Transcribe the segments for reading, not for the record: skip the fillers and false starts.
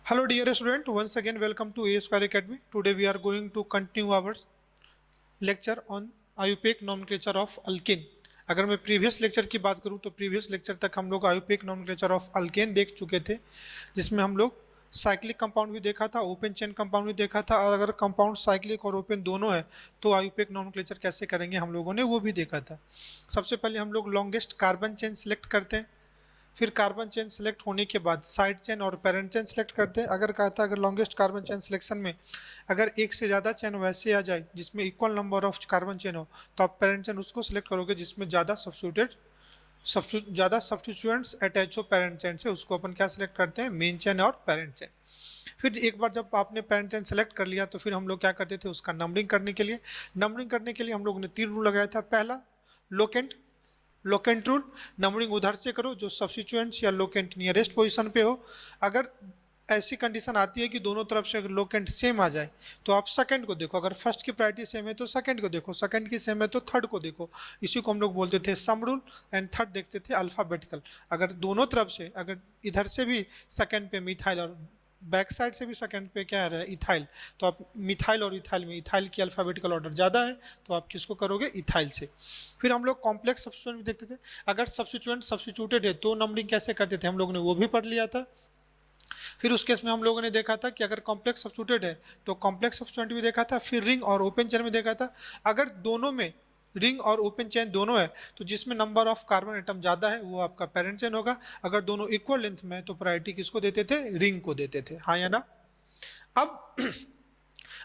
Hello dear student, once again welcome to A Square Academy. Today we are going to continue our lecture on IUPAC nomenclature of alkene. अगर मैं previous lecture की बात करूं तो previous lecture तक हम लोग IUPAC nomenclature of alkane देख चुके थे, जिसमें हम लोग साइक्लिक कंपाउंड भी देखा था, ओपन चेन कंपाउंड भी देखा था, और अगर कंपाउंड साइक्लिक और ओपन दोनों है तो IUPAC नोमेनक्लेचर कैसे करेंगे हम लोगों ने वो भी देखा था। सबसे पहले हम लोग लॉन्गेस्ट कार्बन चेन सिलेक्ट करते हैं, फिर कार्बन चेन सेलेक्ट होने के बाद साइड चेन और पेरेंट चेन सेलेक्ट करते हैं। अगर कहा था अगर लॉन्गेस्ट कार्बन चेन सिलेक्शन में अगर एक से ज़्यादा चेन वैसे आ जाए जिसमें equal number of carbon chain हो तो आप पेरेंट चेन उसको सिलेक्ट करोगे जिसमें ज़्यादा सब्स्टिट्यूएंट्स अटैच हो पेरेंट चेन से, उसको अपन क्या सिलेक्ट करते हैं, मेन चेन और पेरेंट चेन। फिर एक बार जब आपने पेरेंट चेन सेलेक्ट कर लिया तो फिर हम लोग क्या करते थे, उसका नंबरिंग करने के लिए हम लोग ने 3 रूल लगाया था। पहला लोकेंट रूल, नंबरिंग उधर से करो जो सब्स्टिट्यूएंट्स या लोकेंट नियरेस्ट पोजीशन पे हो। अगर ऐसी कंडीशन आती है कि दोनों तरफ से लोकेंट सेम आ जाए तो आप सेकंड को देखो, अगर फर्स्ट की प्रायोरिटी सेम है तो सेकंड को देखो, सेकंड की सेम है तो थर्ड को देखो। इसी को हम लोग बोलते थे सम रूल, एंड थर्ड देखते थे अल्फाबेटिकल। अगर दोनों तरफ से, अगर इधर से भी सेकंड पे मिथाइल और बैक साइड से भी सेकंड पे क्या है इथाइल, तो आप मिथाइल और इथाइल में इथाइल की अल्फाबेटिकल ऑर्डर ज़्यादा है तो आप किसको करोगे, इथाइल से। फिर हम लोग कॉम्प्लेक्स सब्स्टिट्यूएंट भी देखते थे, अगर सब्स्टिट्यूटेड है तो नंबरिंग कैसे करते थे हम लोगों ने वो भी पढ़ लिया था। फिर उस केस में हम लोगों ने देखा था कि अगर कॉम्प्लेक्स सब्स्टिट्यूटेड है तो कॉम्प्लेक्स सब्स्टिट्यूएंट भी देखा था। फिर रिंग और ओपन चेन में देखा था, अगर दोनों में रिंग और ओपन चेन दोनों है तो जिसमें नंबर ऑफ कार्बन एटम ज़्यादा है वो आपका पेरेंट चेन होगा। अगर दोनों इक्वल लेंथ में है तो प्रायोरिटी किसको देते थे, रिंग को देते थे, हाँ या ना। अब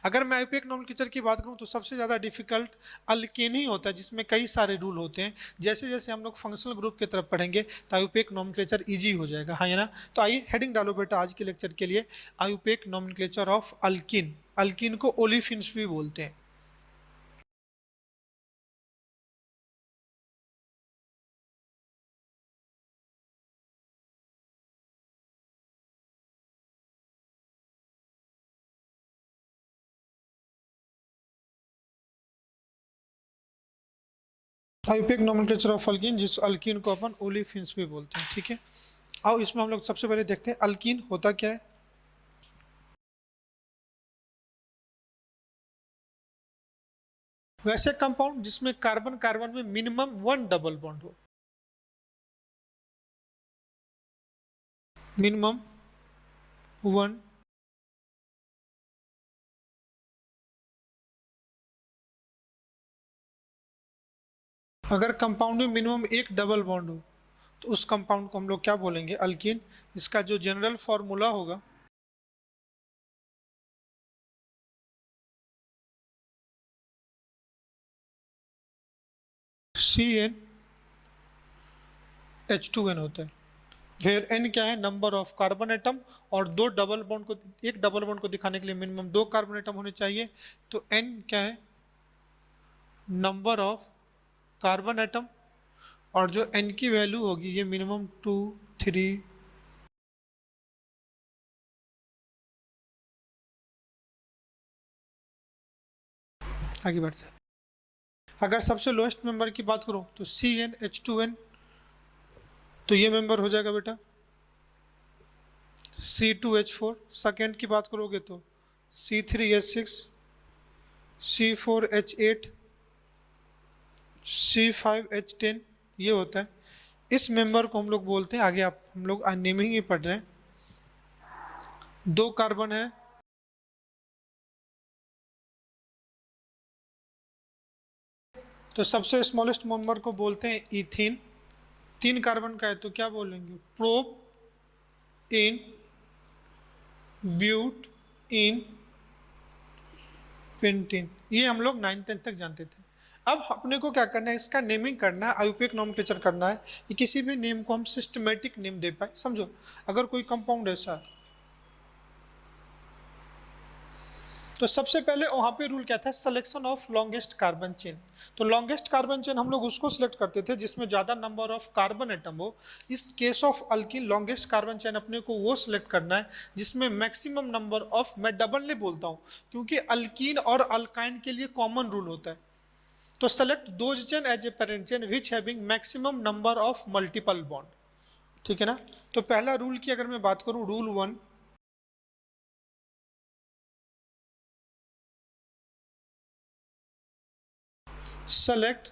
अगर मैं आईयूपीएक नोमेनक्लेचर की बात करूं तो सबसे ज़्यादा डिफिकल्ट अल्केन ही होता है, जिसमें कई सारे रूल होते हैं। जैसे जैसे हम लोग फंक्शनल ग्रुप की तरफ पढ़ेंगे तो आईयूपीएक नोमेनक्लेचर इजी हो जाएगा, हाँ या ना। तो आइए हेडिंग डालो बेटा आज के लेक्चर के लिए, IUPAC nomenclature of alkene. Alkene को ओलिफिन्स भी बोलते हैं। आईयूपीएक नोमेनक्लेचर ऑफ अल्किन, जिस अल्किन को अपन ओलिफिन्स भी बोलते हैं, ठीक है। आओ इसमें हम लोग सबसे पहले देखते हैं अल्किन होता क्या है। वैसे कंपाउंड जिसमें कार्बन कार्बन में मिनिमम 1 डबल बॉन्ड हो, मिनिमम 1, अगर कंपाउंड में मिनिमम 1 डबल बॉन्ड हो तो उस कंपाउंड को हम लोग क्या बोलेंगे, अल्कीन। इसका जो जनरल फॉर्मूला होगा CnH2n होता है। फिर n क्या है, नंबर ऑफ कार्बन एटम, और दो डबल बॉन्ड को, एक डबल बॉन्ड को दिखाने के लिए मिनिमम 2 कार्बन एटम होने चाहिए। तो n क्या है, नंबर ऑफ कार्बन एटम, और जो n की वैल्यू होगी ये मिनिमम 2, 3, आगे बढ़ते हैं। अगर सबसे लोएस्ट मेंबर की बात करूं तो CnH2n, तो ये मेंबर हो जाएगा बेटा C2H4। सेकेंड की बात करोगे तो C3H6, C4H8, C5H10, ये होता है। इस मेंबर को हम लोग बोलते हैं, आगे आप हम लोग नेमिंग ही पढ़ रहे हैं, 2 कार्बन है, तो सबसे स्मॉलेस्ट मेंबर को बोलते हैं इथीन। 3 कार्बन का है तो क्या बोलेंगे, प्रोप इन ब्यूट इन पेंटीन। ये हम लोग 9th-10th तक जानते थे। अब अपने को क्या करना है, इसका नेमिंग करना है, आईयूपीएक नोमेनक्लेचर करना है कि किसी भी नेम को हम सिस्टमेटिक नेम दे पाए। समझो अगर कोई कंपाउंड ऐसा है तो सबसे पहले वहाँ पे रूल क्या था, selection of longest carbon chain. तो लॉन्गेस्ट कार्बन चेन हम लोग उसको सिलेक्ट करते थे जिसमें ज़्यादा नंबर ऑफ कार्बन एटम हो। इस case of alkene longest carbon chain अपने को वो सिलेक्ट करना है जिसमें मैक्सिमम नंबर ऑफ, मैं डबल नहीं बोलता हूँ क्योंकि अल्कीन और अल्काइन के लिए कॉमन रूल होता है। तो select those chain as a parent chain which having maximum number of multiple bond, ठीक है ना। तो पहला रूल की अगर मैं बात करूँ, rule 1, select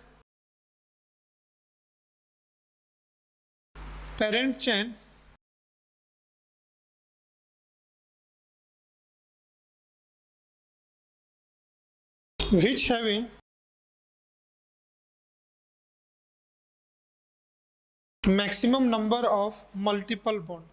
parent chain which having maximum number of multiple bond.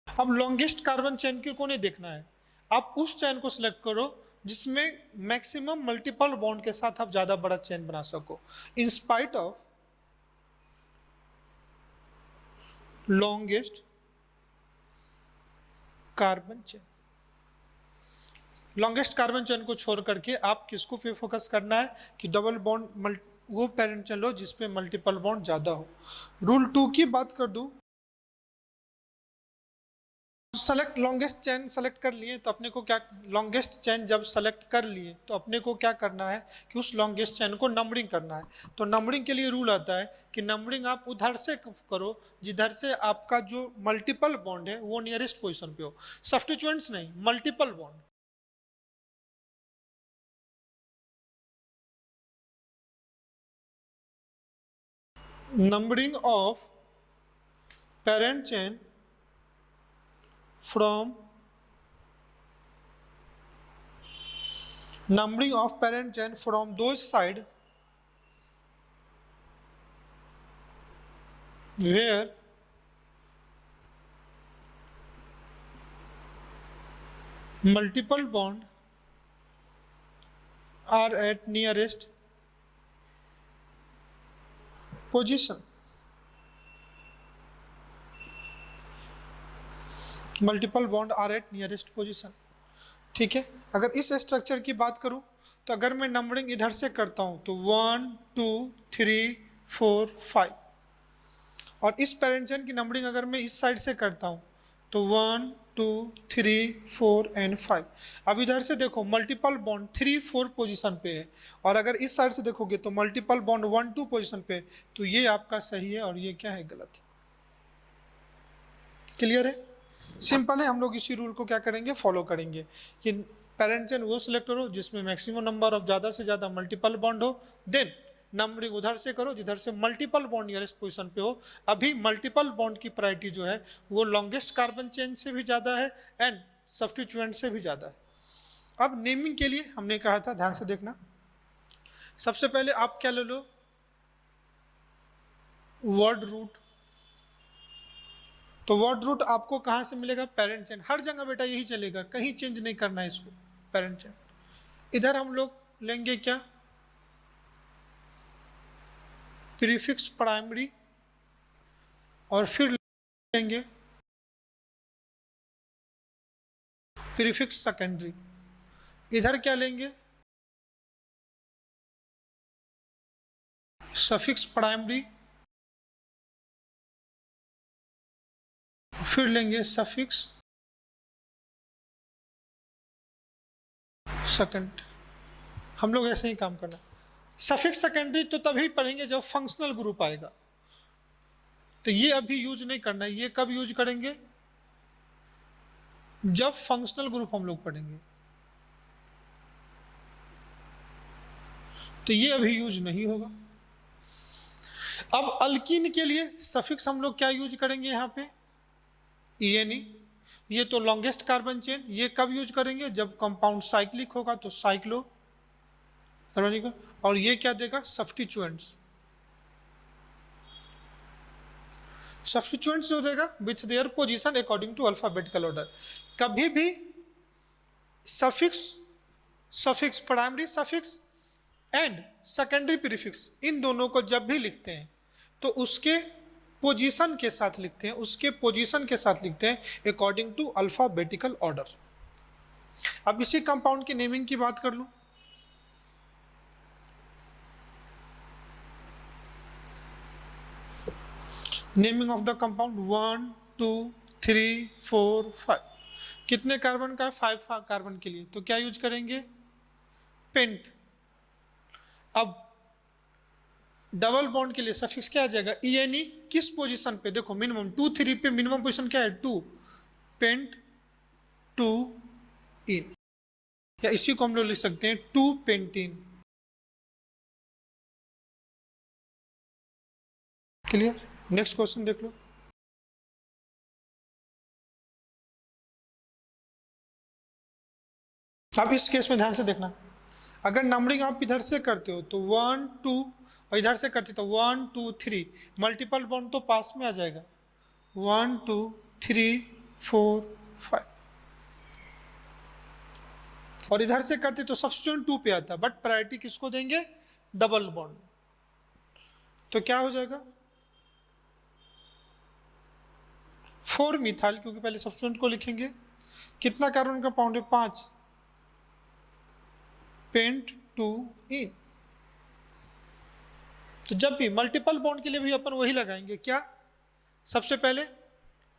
अब लॉन्गेस्ट कार्बन चेन को नहीं देखना है, आप उस चेन को सिलेक्ट करो जिसमें मैक्सिमम मल्टीपल बॉन्ड के साथ आप ज्यादा बड़ा चेन बना सको in spite of longest carbon chain. Longest carbon chain को छोड़ करके आप किसको पे फोकस करना है कि डबल बॉन्ड वो पेरेंट चेन लो जिसपे मल्टीपल बॉन्ड ज्यादा हो। रूल 2 की बात कर दूं, सेलेक्ट लॉन्गेस्ट चेन सेलेक्ट कर लिए तो अपने को क्या, लॉन्गेस्ट चेन जब सेलेक्ट कर लिए तो अपने को क्या करना है कि उस लॉन्गेस्ट चेन को नंबरिंग करना है। तो नंबरिंग के लिए रूल आता है कि नंबरिंग आप उधर से करो जिधर से आपका जो मल्टीपल बॉन्ड है वो नियरेस्ट पोजीशन पे हो, सब्स्टिट्यूएंट्स नहीं, multiple bond. numbering of parent chain from those side where multiple bond are at nearest position. Multiple bond are at nearest position, ठीक है। अगर इस स्ट्रक्चर की बात करूं तो अगर मैं नंबरिंग इधर से करता हूं तो 1 2 3 4 5, और इस पेरेंट चेन की नंबरिंग अगर मैं इस साइड से करता हूं तो 1 2 3 4 एंड 5। अब इधर से देखो मल्टीपल बॉन्ड 3 4 पोजीशन पे है, और अगर इस साइड से देखोगे तो मल्टीपल बॉन्ड 1 2 पोजीशन पे है। तो ये आपका सही है और ये क्या है, गलत है। क्लियर है, सिंपल है। हम लोग इसी रूल को क्या करेंगे, फॉलो करेंगे कि पेरेंट चेन वो सिलेक्ट करो जिसमें मैक्सिमम नंबर ऑफ ज़्यादा से ज़्यादा मल्टीपल बॉन्ड हो, देन नंबरिंग उधर से करो जिधर से मल्टीपल बॉन्ड नियरेस्ट पोजीशन पे हो। अभी मल्टीपल बॉन्ड की प्रायोरिटी जो है वो लॉन्गेस्ट कार्बन चेन से भी ज़्यादा है एंड सब्स्टिट्यूएंट से भी ज़्यादा है। अब नेमिंग के लिए हमने कहा था, ध्यान से देखना, सबसे पहले आप क्या ले लो, वर्ड रूट। तो वर्ड रूट आपको कहाँ से मिलेगा, पेरेंट चेन। हर जगह बेटा यही चलेगा, कहीं चेंज नहीं करना है इसको, पेरेंट चेन। इधर हम लोग लेंगे क्या, प्रीफिक्स प्राइमरी, और फिर लेंगे प्रीफिक्स सेकेंडरी। इधर क्या लेंगे, सफिक्स प्राइमरी, फिर लेंगे सफिक्स सेकेंड। हम लोग ऐसे ही काम करना। सफिक्स सेकेंडरी तो तभी पढ़ेंगे जब फंक्शनल ग्रुप आएगा, तो ये अभी यूज नहीं करना है। ये कब यूज करेंगे, जब फंक्शनल ग्रुप हम लोग पढ़ेंगे, तो ये अभी यूज नहीं होगा। अब अल्कीन के लिए सफिक्स हम लोग क्या यूज करेंगे यहाँ पे, ENE। ये तो लॉन्गेस्ट कार्बन चेन, ये कब यूज करेंगे, जब कंपाउंड साइक्लिक होगा तो साइक्लो। और ये क्या देगा, सब्स्टिट्यूएंट्स। सब्स्टिट्यूएंट्स जो देगा with their position according to alphabetical order. कभी भी suffix primary suffix and secondary prefix, इन दोनों को जब भी लिखते हैं तो उसके पोजीशन के साथ लिखते हैं, उसके पोजीशन के साथ लिखते हैं अकॉर्डिंग टू अल्फाबेटिकल ऑर्डर। अब इसी कंपाउंड की नेमिंग की बात कर लूं, नेमिंग ऑफ द कंपाउंड 1 2 3 4 5। कितने कार्बन का है, 5 कार्बन के लिए, तो क्या यूज करेंगे, पेंट। अब डबल बॉन्ड के लिए सफिक्स क्या आ जाएगा, ENE। किस पोजीशन पे, देखो मिनिमम 2 3 पे मिनिमम पोजीशन क्या है, 2, पेंट 2 इन। या इसी को हम लोग लिख सकते हैं 2 पेंटीन। क्लियर? नेक्स्ट क्वेश्चन देख लो। अब इस केस में ध्यान से देखना, अगर नंबरिंग आप इधर से करते हो तो 1 2 और इधर से करते तो 1 2 3, मल्टीपल बॉन्ड तो पास में आ जाएगा 1 2 3 4 5, और इधर से करते तो सब्स्टिट्यूएंट 2 पे आता, बट प्रायोरिटी किसको देंगे? Double bond. तो क्या हो जाएगा 4 मिथाइल, क्योंकि पहले सब्स्टिट्यूएंट को लिखेंगे। कितना कार्बन कंपाउंड है? 5, पेंट 2 इन। तो जब भी मल्टीपल बॉन्ड के लिए भी अपन वही लगाएंगे, क्या? सबसे पहले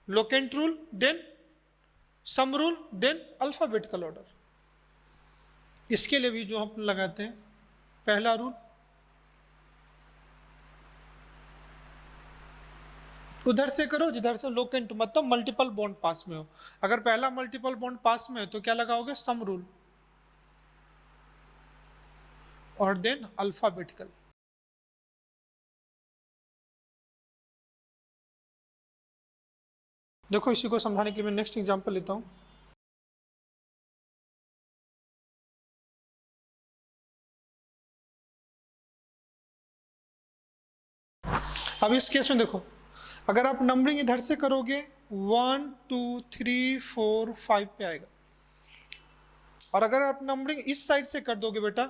locant rule, then sum rule, then alphabetical order. इसके लिए भी जो हम लगाते हैं, पहला रूल उधर से करो जिधर से लोकेंट मतलब मल्टीपल बॉन्ड पास में हो। अगर पहला मल्टीपल बॉन्ड पास में है तो क्या लगाओगे? सम रूल, और देन अल्फाबेटिकल। देखो इसी को समझाने के लिए मैं नेक्स्ट एग्जांपल लेता हूं। अब इस केस में देखो, अगर आप नंबरिंग इधर से करोगे 1 2 3 4 5 पे आएगा, और अगर आप नंबरिंग इस साइड से कर दोगे बेटा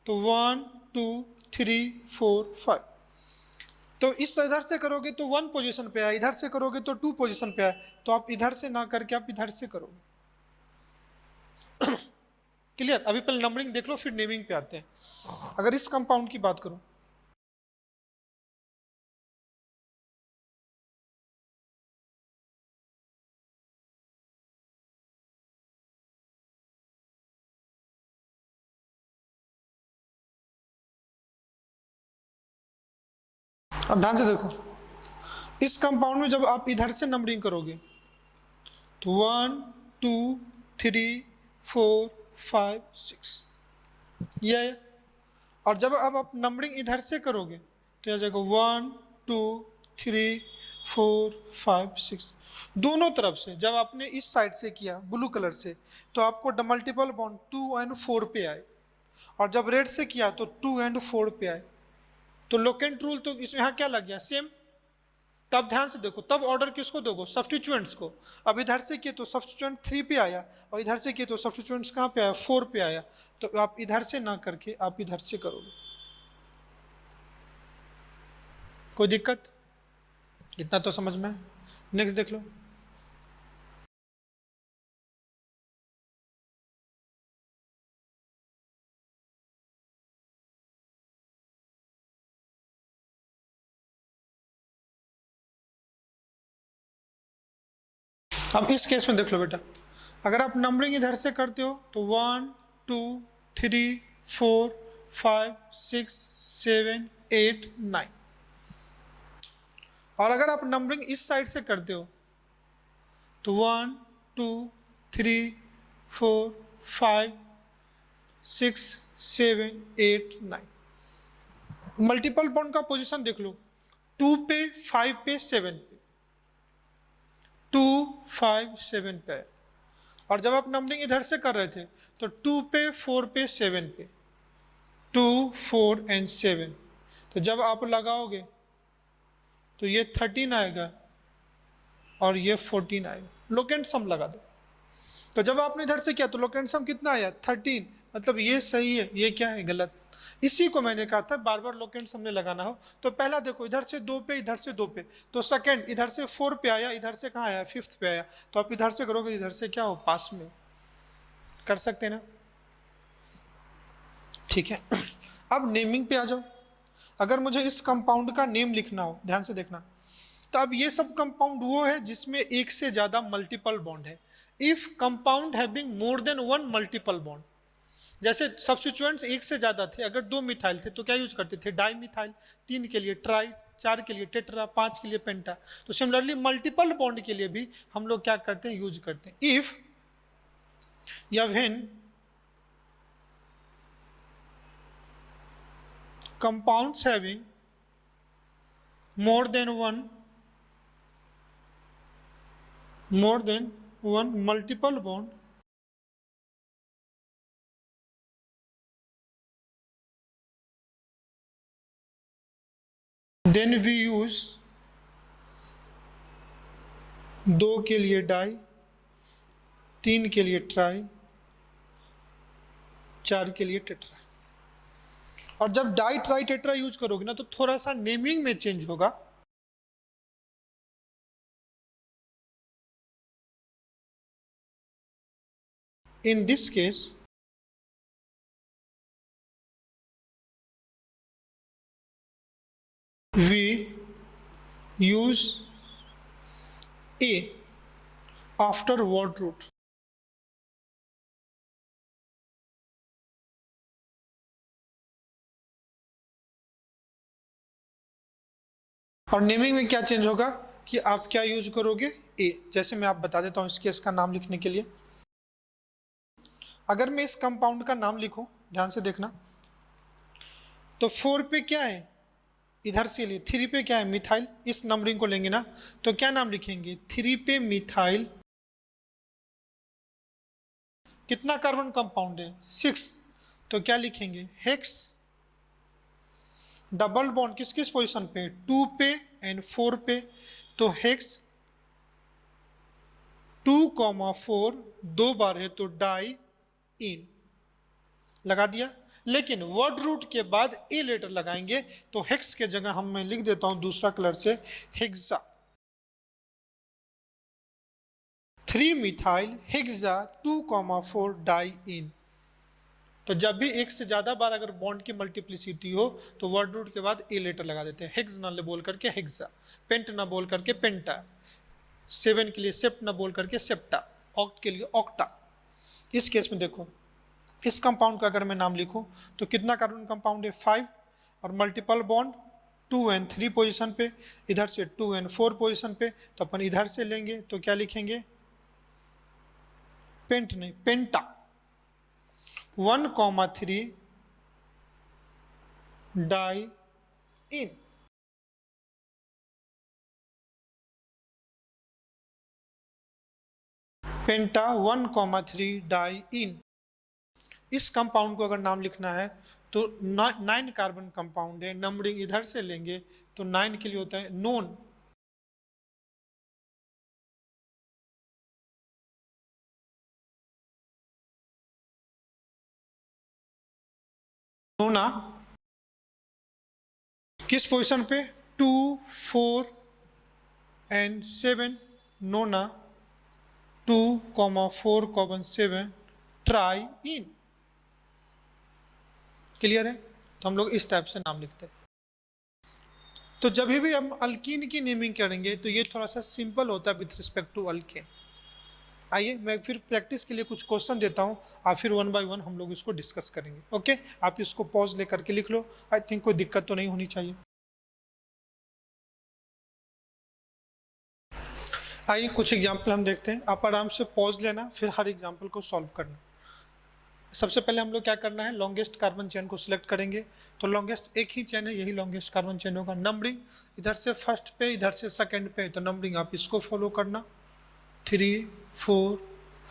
तो 1 2 3 4 5। तो इस इधर से करोगे तो 1 पोजीशन पे आए, इधर से करोगे तो 2 पोजीशन पे आए, तो आप इधर से ना करके आप इधर से करोगे। क्लियर? अभी पहले नंबरिंग देख लो, फिर नेमिंग पे आते हैं। अगर इस कंपाउंड की बात करूं, अब ध्यान से देखो, इस कंपाउंड में जब आप इधर से नंबरिंग करोगे तो 1 2 3 4 5 6 ये है। और जब अब आप नंबरिंग इधर से करोगे तो आ जाएगा 1 2 3 4 5 6। दोनों तरफ से जब आपने इस साइड से किया ब्लू कलर से तो आपको मल्टीपल बॉन्ड 2 एंड 4 पे आए, और जब रेड से किया तो 2 एंड 4 पे आए। तो लोकेंट रूल तो इसमें यहाँ क्या लग गया? सेम। तब ध्यान से देखो, तब ऑर्डर किसको दोगे? सब्स्टिट्यूएंट्स को। अब इधर से किए तो सब्स्टिट्यूएंट 3 पे आया, और इधर से किए तो सब्स्टिट्यूएंट्स कहाँ पे आया? 4 पे आया। तो आप इधर से ना करके आप इधर से करोगे। कोई दिक्कत? इतना तो समझ में। नेक्स्ट देख लो। अब इस केस में देख लो बेटा, अगर आप नंबरिंग इधर से करते हो तो 1 2 3 4 5 6 7 8 9, और अगर आप नंबरिंग इस साइड से करते हो तो 1 2 3 4 5 6 7 8 9। मल्टीपल बॉन्ड का पोजीशन देख लो, 2 पे 5 पे 7 पे, 2 5 7 पे। और जब आप नंबरिंग इधर से कर रहे थे तो 2 पे 4 पे 7 पे, 2 4 एंड 7। तो जब आप लगाओगे तो ये 13 आएगा और ये 14 आएगा। लोकेंट सम लगा दो। तो जब आपने इधर से किया तो लोकेंट सम कितना आया? 13। मतलब ये सही है, ये क्या है? गलत। इसी को मैंने कहा था बार बार लोकेंट सम नहीं लगाना हो। तो पहला देखो, इधर से 2 पे, इधर से 2 पे, तो सेकंड इधर से 4 पे आया, इधर से कहाँ आया? 5th पे आया। तो आप इधर से करोगे, इधर से क्या हो? पास में कर सकते हैं ना? ठीक है। अब नेमिंग पे आ जाओ। अगर मुझे इस कंपाउंड का नेम लिखना हो, ध्यान से देखना, तो अब ये सब कंपाउंड वो है जिसमें एक से ज्यादा मल्टीपल बॉन्ड है। If compound having more than 1 multiple bond, जैसे सब्स्टिट्यूएंट्स एक से ज्यादा थे, अगर 2 मिथाइल थे तो क्या यूज करते थे? Di methyl. 3 के लिए ट्राई, 4 के लिए टेट्रा, 5 के लिए पेंटा। तो सिमिलरली मल्टीपल बॉन्ड के लिए भी हम लोग क्या करते हैं? यूज करते हैं। इफ या when compounds having more than one multiple bond then we use 2 के लिए डाई, 3 के लिए ट्राई, 4 के लिए टेट्रा। और जब डाई ट्राई टेट्रा यूज करोगे ना तो थोड़ा सा नेमिंग में चेंज होगा। In this case, we use A after word root. और नेमिंग में क्या चेंज होगा कि आप क्या यूज करोगे, ए। जैसे मैं आप बता देता हूं इस केस का नाम लिखने के लिए। अगर मैं इस कंपाउंड का नाम लिखूं, ध्यान से देखना, तो 4 पे क्या है, इधर से लिए 3 पे क्या है, मिथाइल। इस नंबरिंग को लेंगे ना तो क्या नाम लिखेंगे, 3 पे मिथाइल। कितना कार्बन कंपाउंड है, 6, तो क्या लिखेंगे, हेक्स। डबल बॉन्ड किस किस पोजीशन पे, 2 पे एंड 4 पे, तो हेक्स 2,4 2 बार है तो डाई इन लगा दिया। लेकिन वर्ड रूट के बाद ए लेटर लगाएंगे तो हेक्स के जगह मैं लिख देता हूं दूसरा कलर से हेक्सा। 3 मिथाइल हेक्सा 2,4 डाई इन। तो जब भी एक से ज्यादा बार अगर बॉन्ड की मल्टीप्लिसिटी हो तो वर्ड रूट के बाद ए लेटर लगा देते हैं। हेक्स ना बोल करके हेक्सा, पेंट ना बोल करके पेंटा, 7 के लिए सेप्ट ना बोल करके सेप्टा, ऑक्ट के लिए ऑक्टा। इस केस में देखो, इस कंपाउंड का अगर मैं नाम लिखूं तो कितना कार्बन कंपाउंड है, 5, और मल्टीपल बॉन्ड 2 एंड 3 पोजीशन पे, इधर से 2 एंड 4 पोजीशन पे, तो अपन इधर से लेंगे तो क्या लिखेंगे, पेंट नहीं पेंटा। 1,3 डाई इन। पेंटा 1,3 डाई इन। इस कंपाउंड को अगर नाम लिखना है तो 9 कार्बन कंपाउंड है, नंबरिंग इधर से लेंगे तो 9 के लिए होता है नोन। नोना किस पोजीशन पे, 2, 4 and 7, Nona 2,4,7 try in. Clear है, तो हम लोग इस टाइप से नाम लिखते हैं। तो जब भी हम अल्कीन की नेमिंग करेंगे तो ये थोड़ा सा सिंपल होता है विथ रिस्पेक्ट टू अल्केन। आइए मैं फिर प्रैक्टिस के लिए कुछ क्वेश्चन देता हूँ और फिर 1 बाय 1 हम लोग इसको डिस्कस करेंगे। ओके, आप इसको पॉज लेकर के लिख लो, आई थिंक कोई दिक्कत तो नहीं होनी चाहिए। आइए कुछ एग्जाम्पल हम देखते हैं, आप आराम से पॉज लेना फिर हर एग्जाम्पल को सॉल्व करना। सबसे पहले हम लोग क्या करना है, लॉन्गेस्ट कार्बन चेन को सिलेक्ट करेंगे। तो लॉन्गेस्ट एक ही चेन है, यही लॉन्गेस्ट कार्बन चेन होगा। नंबरिंग इधर से फर्स्ट पे इधर से सेकंड पे, तो नंबरिंग आप इसको फॉलो करना, 3, 4,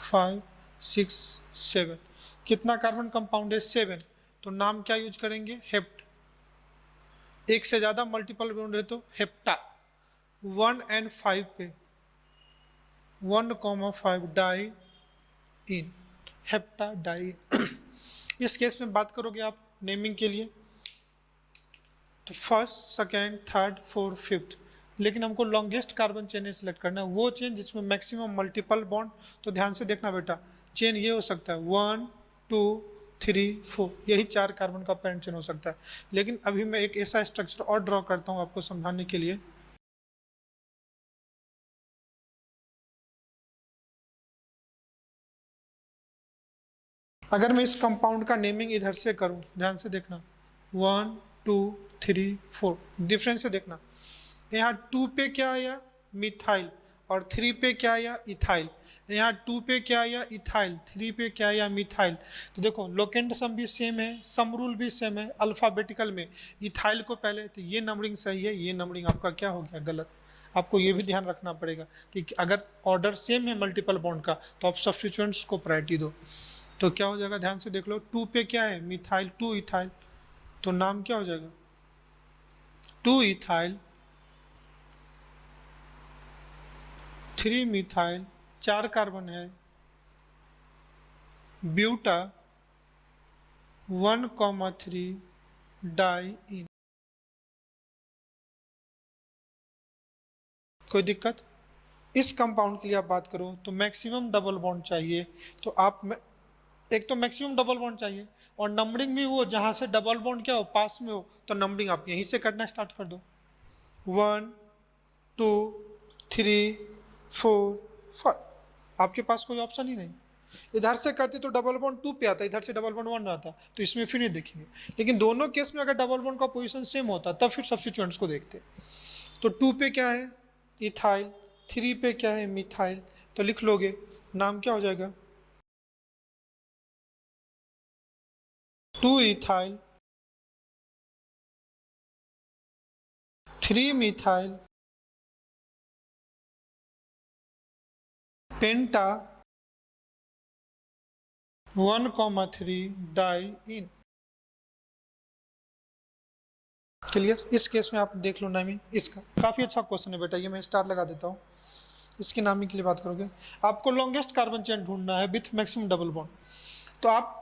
5, 6, 7। कितना कार्बन कंपाउंड है, 7, तो नाम क्या यूज करेंगे, हेप्ट। एक से ज्यादा मल्टीपल बॉन्ड है तो हेप्टा। 1 एंड 5 पे 1,5 डाई इन, हेप्टा डाई। इस केस में बात करोगे आप नेमिंग के लिए तो first, second, third, fourth, fifth, लेकिन हमको लॉन्गेस्ट कार्बन चेन सेलेक्ट करना है, वो चेन जिसमें मैक्सिमम मल्टीपल बॉन्ड। तो ध्यान से देखना बेटा, चेन ये हो सकता है 1, 2, 3, 4, यही 4 कार्बन का पेरेंट चेन हो सकता है। लेकिन अभी मैं एक ऐसा स्ट्रक्चर और ड्रॉ करता हूँ आपको समझाने के लिए। अगर मैं इस कंपाउंड का नेमिंग इधर से करूं, ध्यान से देखना, 1, 2, 3, 4, डिफरेंस से देखना। यहाँ 2 पे क्या आया, मिथाइल, और 3 पे क्या आया, इथाइल। यहाँ 2 पे क्या आया, इथाइल। 3 पे क्या आया, मिथाइल। तो देखो लोकेंट सम भी सेम है, सम रूल भी सेम है। अल्फाबेटिकल में इथाइल को पहले, तो ये नंबरिंग सही है, ये नंबरिंग आपका क्या हो गया, गलत। आपको ये भी ध्यान रखना पड़ेगा कि अगर ऑर्डर सेम है मल्टीपल बॉन्ड का तो आप सब्स्टिट्यूएंट्स को प्रायोरिटी दो। तो क्या हो जाएगा, ध्यान से देख लो। 2 पे क्या है, मिथाइल, 2 इथाइल, तो नाम क्या हो जाएगा, 2 इथाइल, 3 मिथाइल, 4 कार्बन है, ब्यूटा 1,3 डाई इन। कोई दिक्कत? इस कंपाउंड के लिए आप बात करो तो मैक्सिमम डबल बॉन्ड चाहिए, तो आप एक तो मैक्सिमम डबल बॉन्ड चाहिए और नंबरिंग भी वो जहां से डबल बॉन्ड क्या हो, पास में हो, तो नंबरिंग आप यहीं से करना स्टार्ट कर दो। 1 2 3 4 5, आपके पास कोई ऑप्शन ही नहीं। इधर से करते तो डबल बॉन्ड 2 पे आता, इधर से डबल बॉन्ड 1 आता, तो इसमें फिर नहीं देखेंगे। लेकिन दोनों केस में अगर डबल बॉन्ड का पोजीशन सेम होता तब फिर सब्स्टिट्यूएंट्स को देखते। तो 2 पे क्या है, इथाइल, 3 पे क्या है, मिथाइल, तो लिख लोगे, नाम क्या हो जाएगा, 2 इथाइल, 3 मिथाइल, पेंटा 1,3 डाई इन। क्लियर? इस केस में आप देख लो नामी, इसका काफ़ी अच्छा क्वेश्चन है बेटा, ये मैं स्टार लगा देता हूँ। इसकी नामी के लिए बात करोगे, आपको लॉन्गेस्ट कार्बन चेन ढूंढना है विथ मैक्सिमम डबल बॉन्ड, तो आप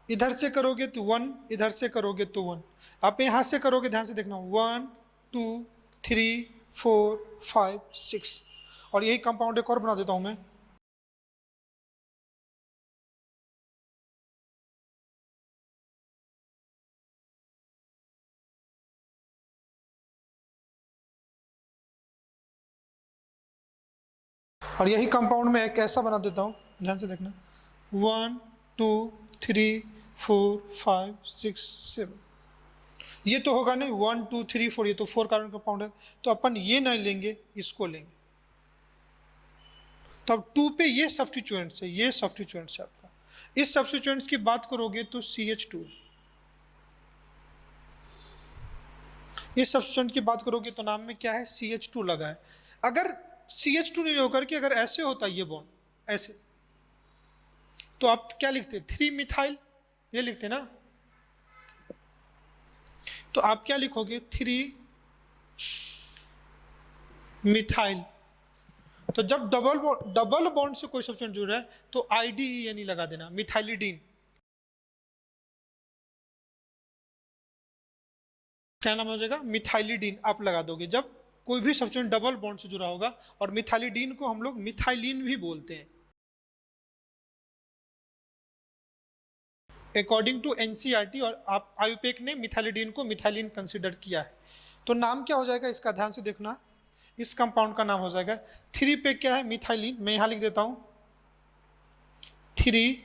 इधर से करोगे तो 1, इधर से करोगे तो 1, आप यहाँ से करोगे, ध्यान से देखना, 1 2 3 4 5 6, और यही कंपाउंड एक और बना देता हूँ मैं, और यही कंपाउंड में एक ऐसा बना देता हूँ, ध्यान से देखना, 1 2 3 4 5 6 7, ये तो होगा नहीं, 1 2 3 4, ये तो 4 कार्बन कंपाउंड है, तो अपन ये नहीं लेंगे, इसको लेंगे। तो अब 2 पे ये सब्स्टिट्यूएंट्स है, ये सब्स्टिट्यूएंट्स है आपका। इस सब्स्टिट्यूएंट्स की बात करोगे तो CH2, इस सब्स्टिट्यूएंट की बात करोगे तो नाम में क्या है, CH2 लगा है। अगर CH2 नहीं होकर के अगर ऐसे होता ये बॉन्ड, ऐसे, तो आप क्या लिखते, 3 मिथाइल, ये लिखते ना, तो आप क्या लिखोगे, 3 मिथाइल। तो जब डबल बॉन्ड से कोई सब्स्टिट्यूएंट जुड़ रहा है तो IDE नहीं लगा देना, मिथाइलिडीन, क्या नाम हो जाएगा, मिथाइलिडीन आप लगा दोगे जब कोई भी सब्स्टिट्यूएंट डबल बॉन्ड से जुड़ा होगा। और मिथाइलिडीन को हम लोग मिथाइलिन भी बोलते हैं, अकॉर्डिंग टू NCERT, और आप आयुपेक ने मिथाइलिडीन को मिथाइलिन कंसिडर किया है। तो नाम क्या हो जाएगा इसका, ध्यान से देखना, इस कंपाउंड का नाम हो जाएगा, 3 पे क्या है, मिथाइलिन, मैं यहां लिख देता हूं 3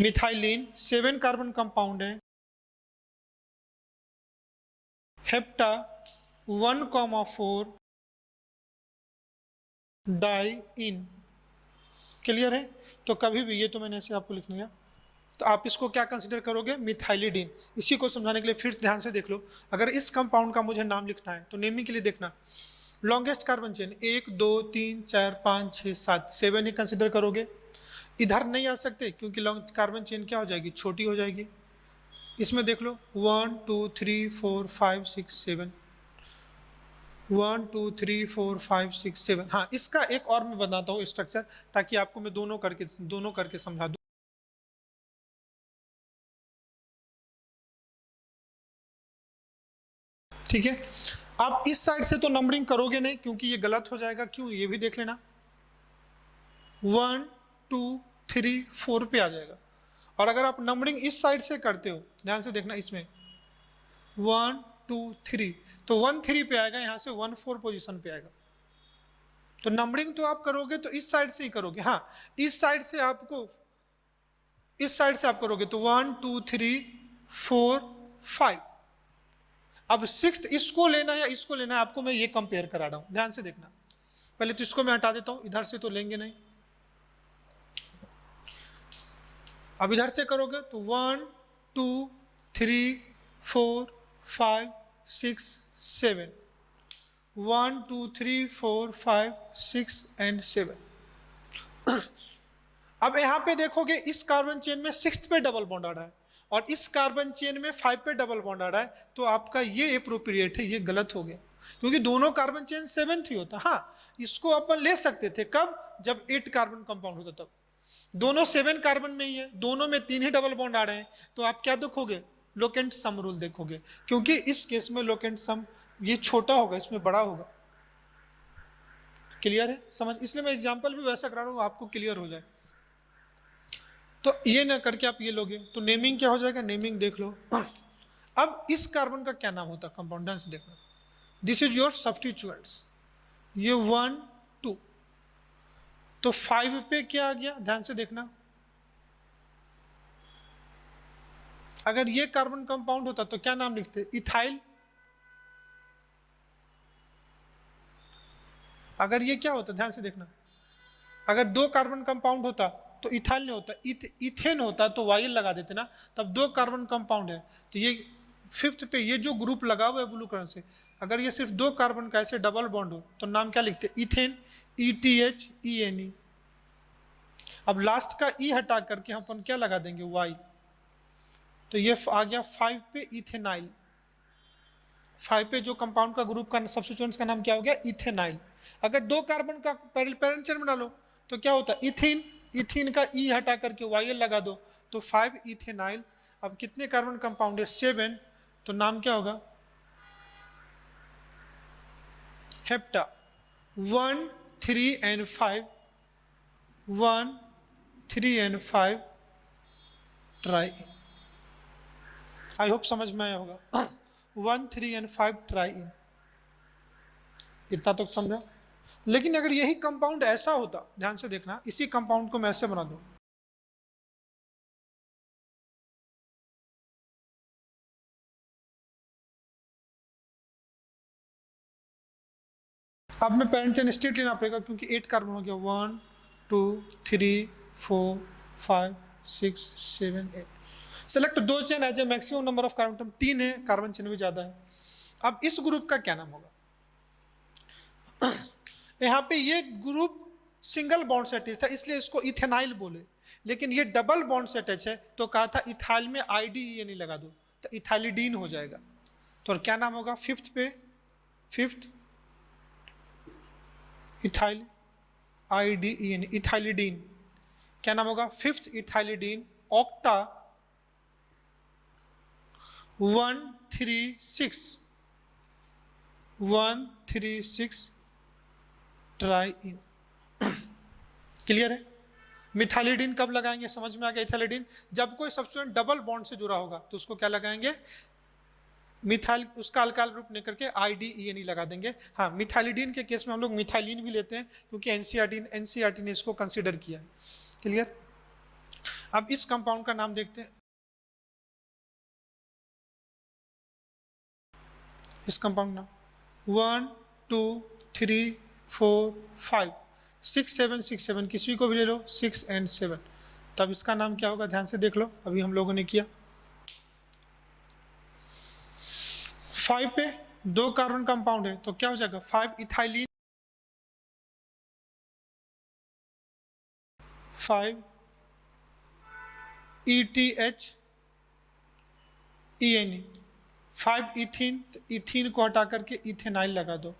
मिथाइलिन, 7 कार्बन कंपाउंड है, हेप्टा 1,4 डाई इन। क्लियर है? तो कभी भी, ये तो मैंने ऐसे आपको लिख लिया, तो आप इसको क्या कंसिडर करोगे, मिथाइलिडीन। इसी को समझाने के लिए फिर ध्यान से देख लो, अगर इस कंपाउंड का मुझे नाम लिखना है तो नेमिंग के लिए देखना, लॉन्गेस्ट कार्बन चेन 1 2 3 4 5 6 7, 7 ही कंसिडर करोगे। इधर नहीं आ सकते क्योंकि लॉन्ग कार्बन चेन क्या हो जाएगी, छोटी हो जाएगी। इसमें देख लो 1 2 3 4 5 6 7, 1 2 3 4 5 6 7। हाँ, इसका एक और मैं बताता हूँ स्ट्रक्चर, ताकि आपको मैं दोनों करके समझा दूँ। ठीक है, आप इस साइड से तो नंबरिंग करोगे नहीं क्योंकि ये गलत हो जाएगा। क्यों, ये भी देख लेना, 1 2 3 4 पे आ जाएगा। और अगर आप नंबरिंग इस साइड से करते हो, ध्यान से देखना, इसमें 1 2 3, तो 1 3 पे आएगा, यहाँ से 1 4 पोजीशन पे आएगा। तो नंबरिंग तो आप करोगे तो इस साइड से ही करोगे। हाँ, इस साइड से आप करोगे तो 1 2 3 4 5, अब सिक्स्थ इसको लेना है या इसको लेना है, आपको मैं ये कंपेयर करा रहा हूं, ध्यान से देखना। पहले तो इसको मैं हटा देता हूं, इधर से तो लेंगे नहीं। अब इधर से करोगे तो 1 2 3 4 5 6 7, 1 2 3 4 5 6 एंड 7। अब यहां पे देखोगे इस कार्बन चेन में 6 पे डबल बॉन्ड आ रहा है और इस कार्बन चेन में 5 पे डबल बॉन्ड आ रहा है, तो आपका ये एप्रोप्रिएट है, ये गलत हो गया, क्योंकि दोनों कार्बन चेन 7th ही होता। हाँ, इसको अपन ले सकते थे कब, जब 8 कार्बन कंपाउंड होता तब। दोनों 7 कार्बन में ही है, दोनों में 3 ही डबल बॉन्ड आ रहे हैं, तो आप क्या देखोगे, लोकेंट सम रूल देखोगे, क्योंकि इस केस में लोकेंट सम ये छोटा होगा, इसमें बड़ा होगा। क्लियर है समझ, इसलिए मैं एग्जांपल भी वैसा करा रहा हूं आपको क्लियर हो जाए। तो ये ना करके आप ये लोगे तो नेमिंग क्या हो जाएगा, नेमिंग देख लो। अब इस कार्बन का क्या नाम होता है, कंपाउंड, ध्यान से देखना। दिस इज योर सब्स्टिट्यूएंट्स, ये 1 2, तो 5 पे क्या आ गया, ध्यान से देखना। अगर ये कार्बन कंपाउंड होता तो क्या नाम लिखते, इथाइल। अगर ये क्या होता, ध्यान से देखना, अगर 2 कार्बन कंपाउंड होता तो इथाइल नहीं होता, इथेन होता, तो वाइल लगा देते ना, तब 2 कार्बन कंपाउंड है, तो ये 5th पे ये जो ग्रुप लगा हुआ है ब्लू कलर से, अगर ये सिर्फ 2 कार्बन का ऐसे डबल बॉन्ड हो तो नाम क्या लिखते, इथेन, ETHENE। अब लास्ट का ई हटा करके हम अपन क्या लगा देंगे, वाइल, तो ये आ गया 5 पे इथेनाइल। 5 पे जो कंपाउंड का ग्रुप का सब्स्टिट्यूएंट्स का नाम क्या हो गया, इथेनाइल। अगर 2 कार्बन का पेरेंट चेन बना लो तो क्या होता है, इथीन, इथीन का ई हटा करके वाइल लगा दो तो 5 इथेनाइल। अब कितने कार्बन कंपाउंड है, 7, तो नाम क्या होगा, hepta. 1 3 and 5, 1 3 and 5 try. I hope समझ में आया होगा। 1 3 एंड 5 ट्राई इन, इतना तो समझा। लेकिन अगर यही कंपाउंड ऐसा होता, ध्यान से देखना, इसी कंपाउंड को मैं ऐसे बना दूं, अब मैं पेरेंट चेन स्ट्रेट लेना पड़ेगा क्योंकि 8 कार्बन हो गया, 1 2 3 4 5 6 7 8। सेलेक्ट दो chain as a maximum number of carbon, 3 है, कार्बन चेन भी ज्यादा है। अब इस ग्रुप का क्या नाम होगा, यहाँ पे ये ग्रुप सिंगल बॉन्ड से अटैच था इसलिए इसको इथेनाइल बोले, लेकिन ये डबल बॉन्ड से अटैच है तो कहा था इथाइल में IDE नहीं लगा दो तो इथाइलिडीन हो जाएगा। तो क्या नाम होगा, 5th पे, 5th इथाइल, IDEN, इथाइलिडीन। क्या नाम होगा, 5th ethylidene, octa 1 3 6, 1 3 6 try in. Clear है। मिथाइलिडीन कब लगाएंगे, समझ में आ गया, इथाइलिडीन जब कोई सब्स्टिट्यूएंट डबल बॉन्ड से जुड़ा होगा तो उसको क्या लगाएंगे, मिथाइल, उसका अल्काइल ग्रुप नहीं करके IDENE लगा देंगे। हाँ, मिथाइलिडीन के केस में हम लोग मिथाइलिन भी लेते हैं क्योंकि NCERT ने इसको कंसीडर किया है। क्लियर। अब इस कंपाउंड का नाम देखते हैं, इस कंपाउंड नाम 1 2 3 4 5 6 7 6 7, किसी को भी ले लो, 6 एंड 7, तब इसका नाम क्या होगा, ध्यान से देख लो, अभी हम लोगों ने किया। 5 पे 2 कार्बन कंपाउंड है तो क्या हो जाएगा, 5 इथाइलिन, 5 ETHENE, 5 इथीन, तो इथीन को हटा करके इथेनाइल लगा दो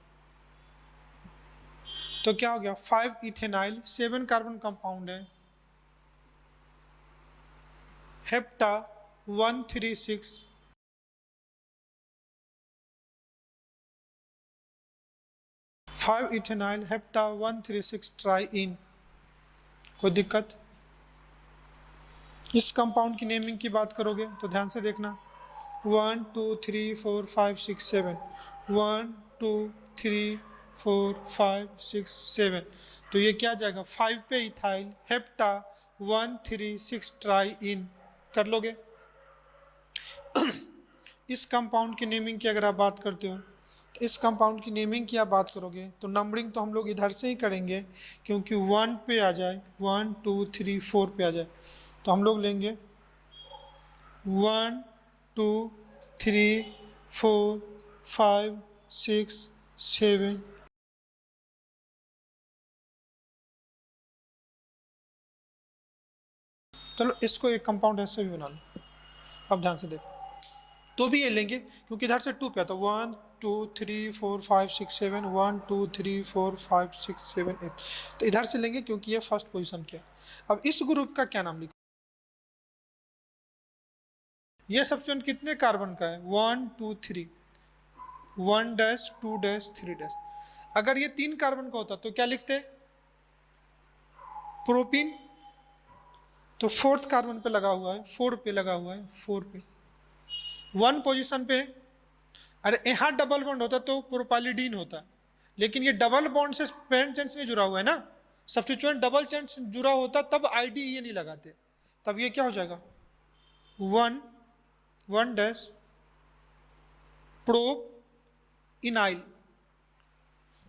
तो क्या हो गया, 5 इथेनाइल, 7 कार्बन कंपाउंड है, hepta 1 3 6, 5 ethenyl, hepta 1 3 6 try in. कोई दिक्कत। इस कंपाउंड की नेमिंग की बात करोगे तो ध्यान से देखना, 1 2 3 4 5 6 7, 1 2 3 4 5 6 7, तो ये क्या जाएगा, 5 पे इथाइल, हेप्टा 1 3 6 ट्राई इन, कर लोगे। इस कंपाउंड की नेमिंग की अगर आप बात करते हो तो इस कंपाउंड की नेमिंग की आप बात करोगे तो नंबरिंग तो हम लोग इधर से ही करेंगे, क्योंकि 1 पे आ जाए, 1 2 3 4 पे आ जाए तो हम लोग लेंगे 1 2 3 4 5 6 7। चलो इसको एक कंपाउंड ऐसे भी बना लो। अब ध्यान से देखो, तो भी ये लेंगे क्योंकि इधर से 2 पे आता है, 1 2 3 4 5 6 7, 1 2 3 4 5 6 7 8, तो इधर से लेंगे क्योंकि ये फर्स्ट पोजीशन पे है। अब इस ग्रुप का क्या नाम लिखो, ये सब्स्टिट्यूएंट कितने कार्बन का है, 1 2 3, 1 डैश 2 डैश 3 डैश। अगर ये 3 कार्बन का होता तो क्या लिखते, प्रोपीन, तो फोर्थ कार्बन पे लगा हुआ है, 4 पे लगा हुआ है, 4 पे 1 पोजीशन पे। अरे यहाँ डबल बॉन्ड होता तो प्रोपालिडीन होता, लेकिन ये डबल बॉन्ड से पेरेंट चेन से नहीं जुड़ा हुआ है ना, सब्स्टिट्यूएंट डबल चेन से जुड़ा होता तब आईडी ये नहीं लगाते, तब ये क्या हो जाएगा 1 1 डैश प्रोप इनाइल,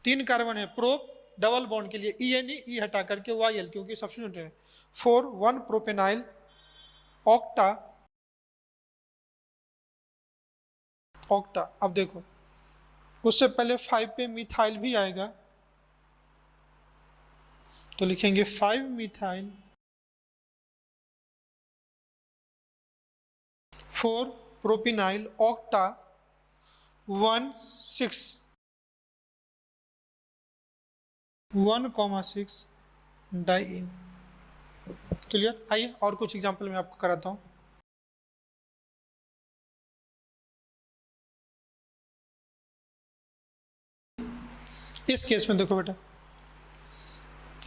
3 कार्बन है, प्रोप डबल बॉन्ड के लिए ई एन ई हटा करके वाई एल क्योंकि सब्स्टिट्यूएंट है, 4 1 प्रोपेनाइल ऑक्टा ऑक्टा। अब देखो उससे पहले 5 पे मिथाइल भी आएगा, तो लिखेंगे 5 methyl 4 propynyl octa 1 6 1,6 diene. Clear. आइए और कुछ एग्जांपल मैं आपको कराता हूँ। इस केस में देखो बेटा,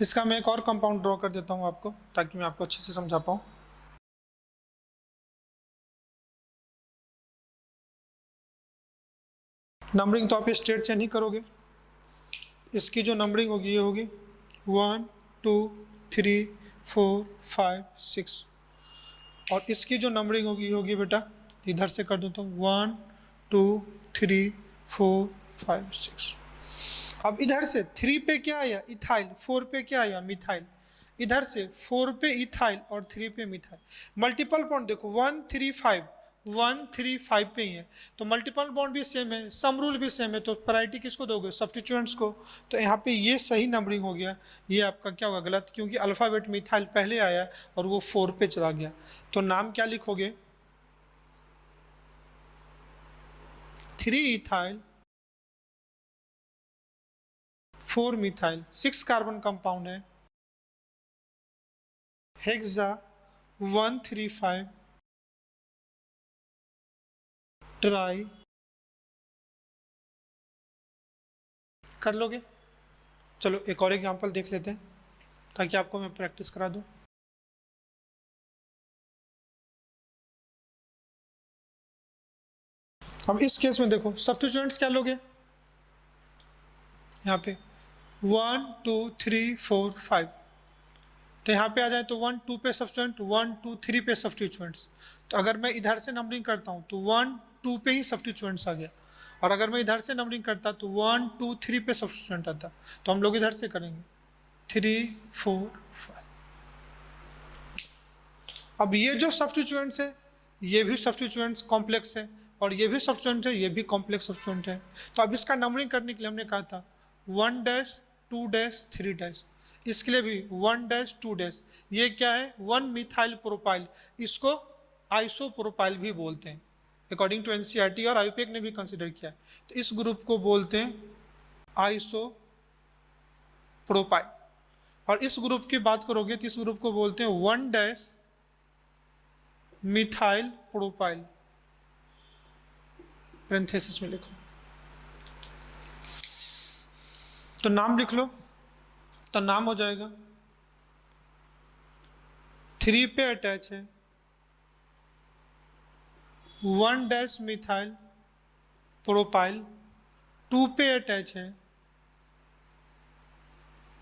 इसका मैं एक और कंपाउंड ड्रॉ कर देता हूँ आपको ताकि मैं आपको अच्छे से समझा पाऊँ। नंबरिंग तो आप ये स्ट्रेट चेन ही करोगे, इसकी जो नंबरिंग होगी ये होगी 1 2 3 4 5 6, और इसकी जो नंबरिंग होगी ये होगी बेटा, इधर से कर दूँ तो 1 2 3 4 5 6। अब इधर से 3 पे क्या आया इथाइल, 4 पे क्या आया मिथाइल, इधर से 4 पे इथाइल और 3 पे मिथाइल। मल्टीपल बॉन्ड देखो 1 3 5, 1 3 5 पे ही है, तो मल्टीपल बॉन्ड भी सेम है, सम रूल भी सेम है, तो प्रायोरिटी किसको दोगे, सब्स्टिट्यूएंट्स को। तो यहाँ पे ये सही नंबरिंग हो गया, ये आपका क्या होगा गलत, क्योंकि अल्फ़ाबेट मिथाइल पहले आया और वो 4 पे चला गया। तो नाम क्या लिखोगे, 3 इथाइल 4 मिथाइल, 6 कार्बन कंपाउंड है, हेक्सा 135 ट्राई। कर लोगे। चलो एक और एग्जांपल देख लेते हैं ताकि आपको मैं प्रैक्टिस करा दूं। अब इस केस में देखो सब्स्टिट्यूएंट्स क्या लोगे, यहाँ पे 1 2 3 4 5, तो यहाँ पे आ जाए तो 1 2 पे सब्स्टिट्यूएंट, 1 2 3 पे सब्स्टिट्यूएंट्स। तो अगर मैं इधर से नंबरिंग करता हूँ तो 1 2 पे ही सब्स्टिट्यूएंट्स आ गया, और अगर मैं इधर से नंबरिंग करता तो 1 2 3 पे सब्स्टिट्यूएंट आता। तो हम लोग इधर से करेंगे 3 4 5। अब ये जो सब्स्टिट्यूएंट्स है ये भी सब्स्टिट्यूएंट्स कॉम्प्लेक्स है, और ये भी सब्स्टिट्यूएंट है, ये भी कॉम्प्लेक्स सब्स्टिट्यूएंट है। तो अब इसका नंबरिंग करने के लिए हमने कहा था 1 डैश 2 डैश 3 डैश, इसके लिए भी 1 डैश 2 डैश। ये क्या है 1 मिथाइल प्रोपाइल, इसको आइसोप्रोपाइल भी बोलते हैं अकॉर्डिंग टू एनसीईआरटी, और आईयूपीएक ने भी कंसिडर किया है। तो इस ग्रुप को बोलते हैं आइसोप्रोपाइल। और इस ग्रुप की बात करोगे तो इस ग्रुप को बोलते हैं 1 डैश मिथाइल प्रोपाइल, पैरेंथेसिस में लिखो। तो नाम लिख लो, तो नाम हो जाएगा 3 पे अटैच है 1 डैश मिथाइल प्रोपाइल, 2 पे अटैच है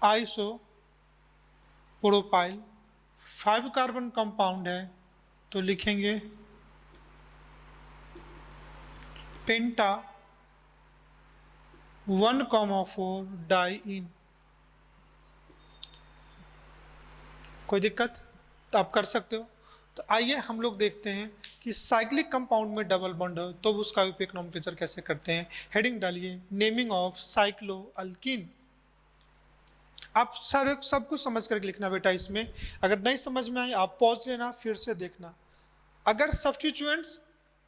आइसो प्रोपाइल, 5 कार्बन कंपाउंड है, तो लिखेंगे पेंटा 1,4 डाइइन। कोई दिक्कत? तो आप कर सकते हो। तो आइए हम लोग देखते हैं कि साइक्लिक कंपाउंड में डबल बॉन्ड हो तो उसका उपयोग नोमेनक्लेचर कैसे करते हैं। हेडिंग डालिए नेमिंग ऑफ साइक्लो अल्कीन। आप सारे सब कुछ समझ करके लिखना बेटा। इसमें अगर नहीं समझ में आए आप पॉज लेना, फिर से देखना। अगर सब्स्टिट्यूएंट्स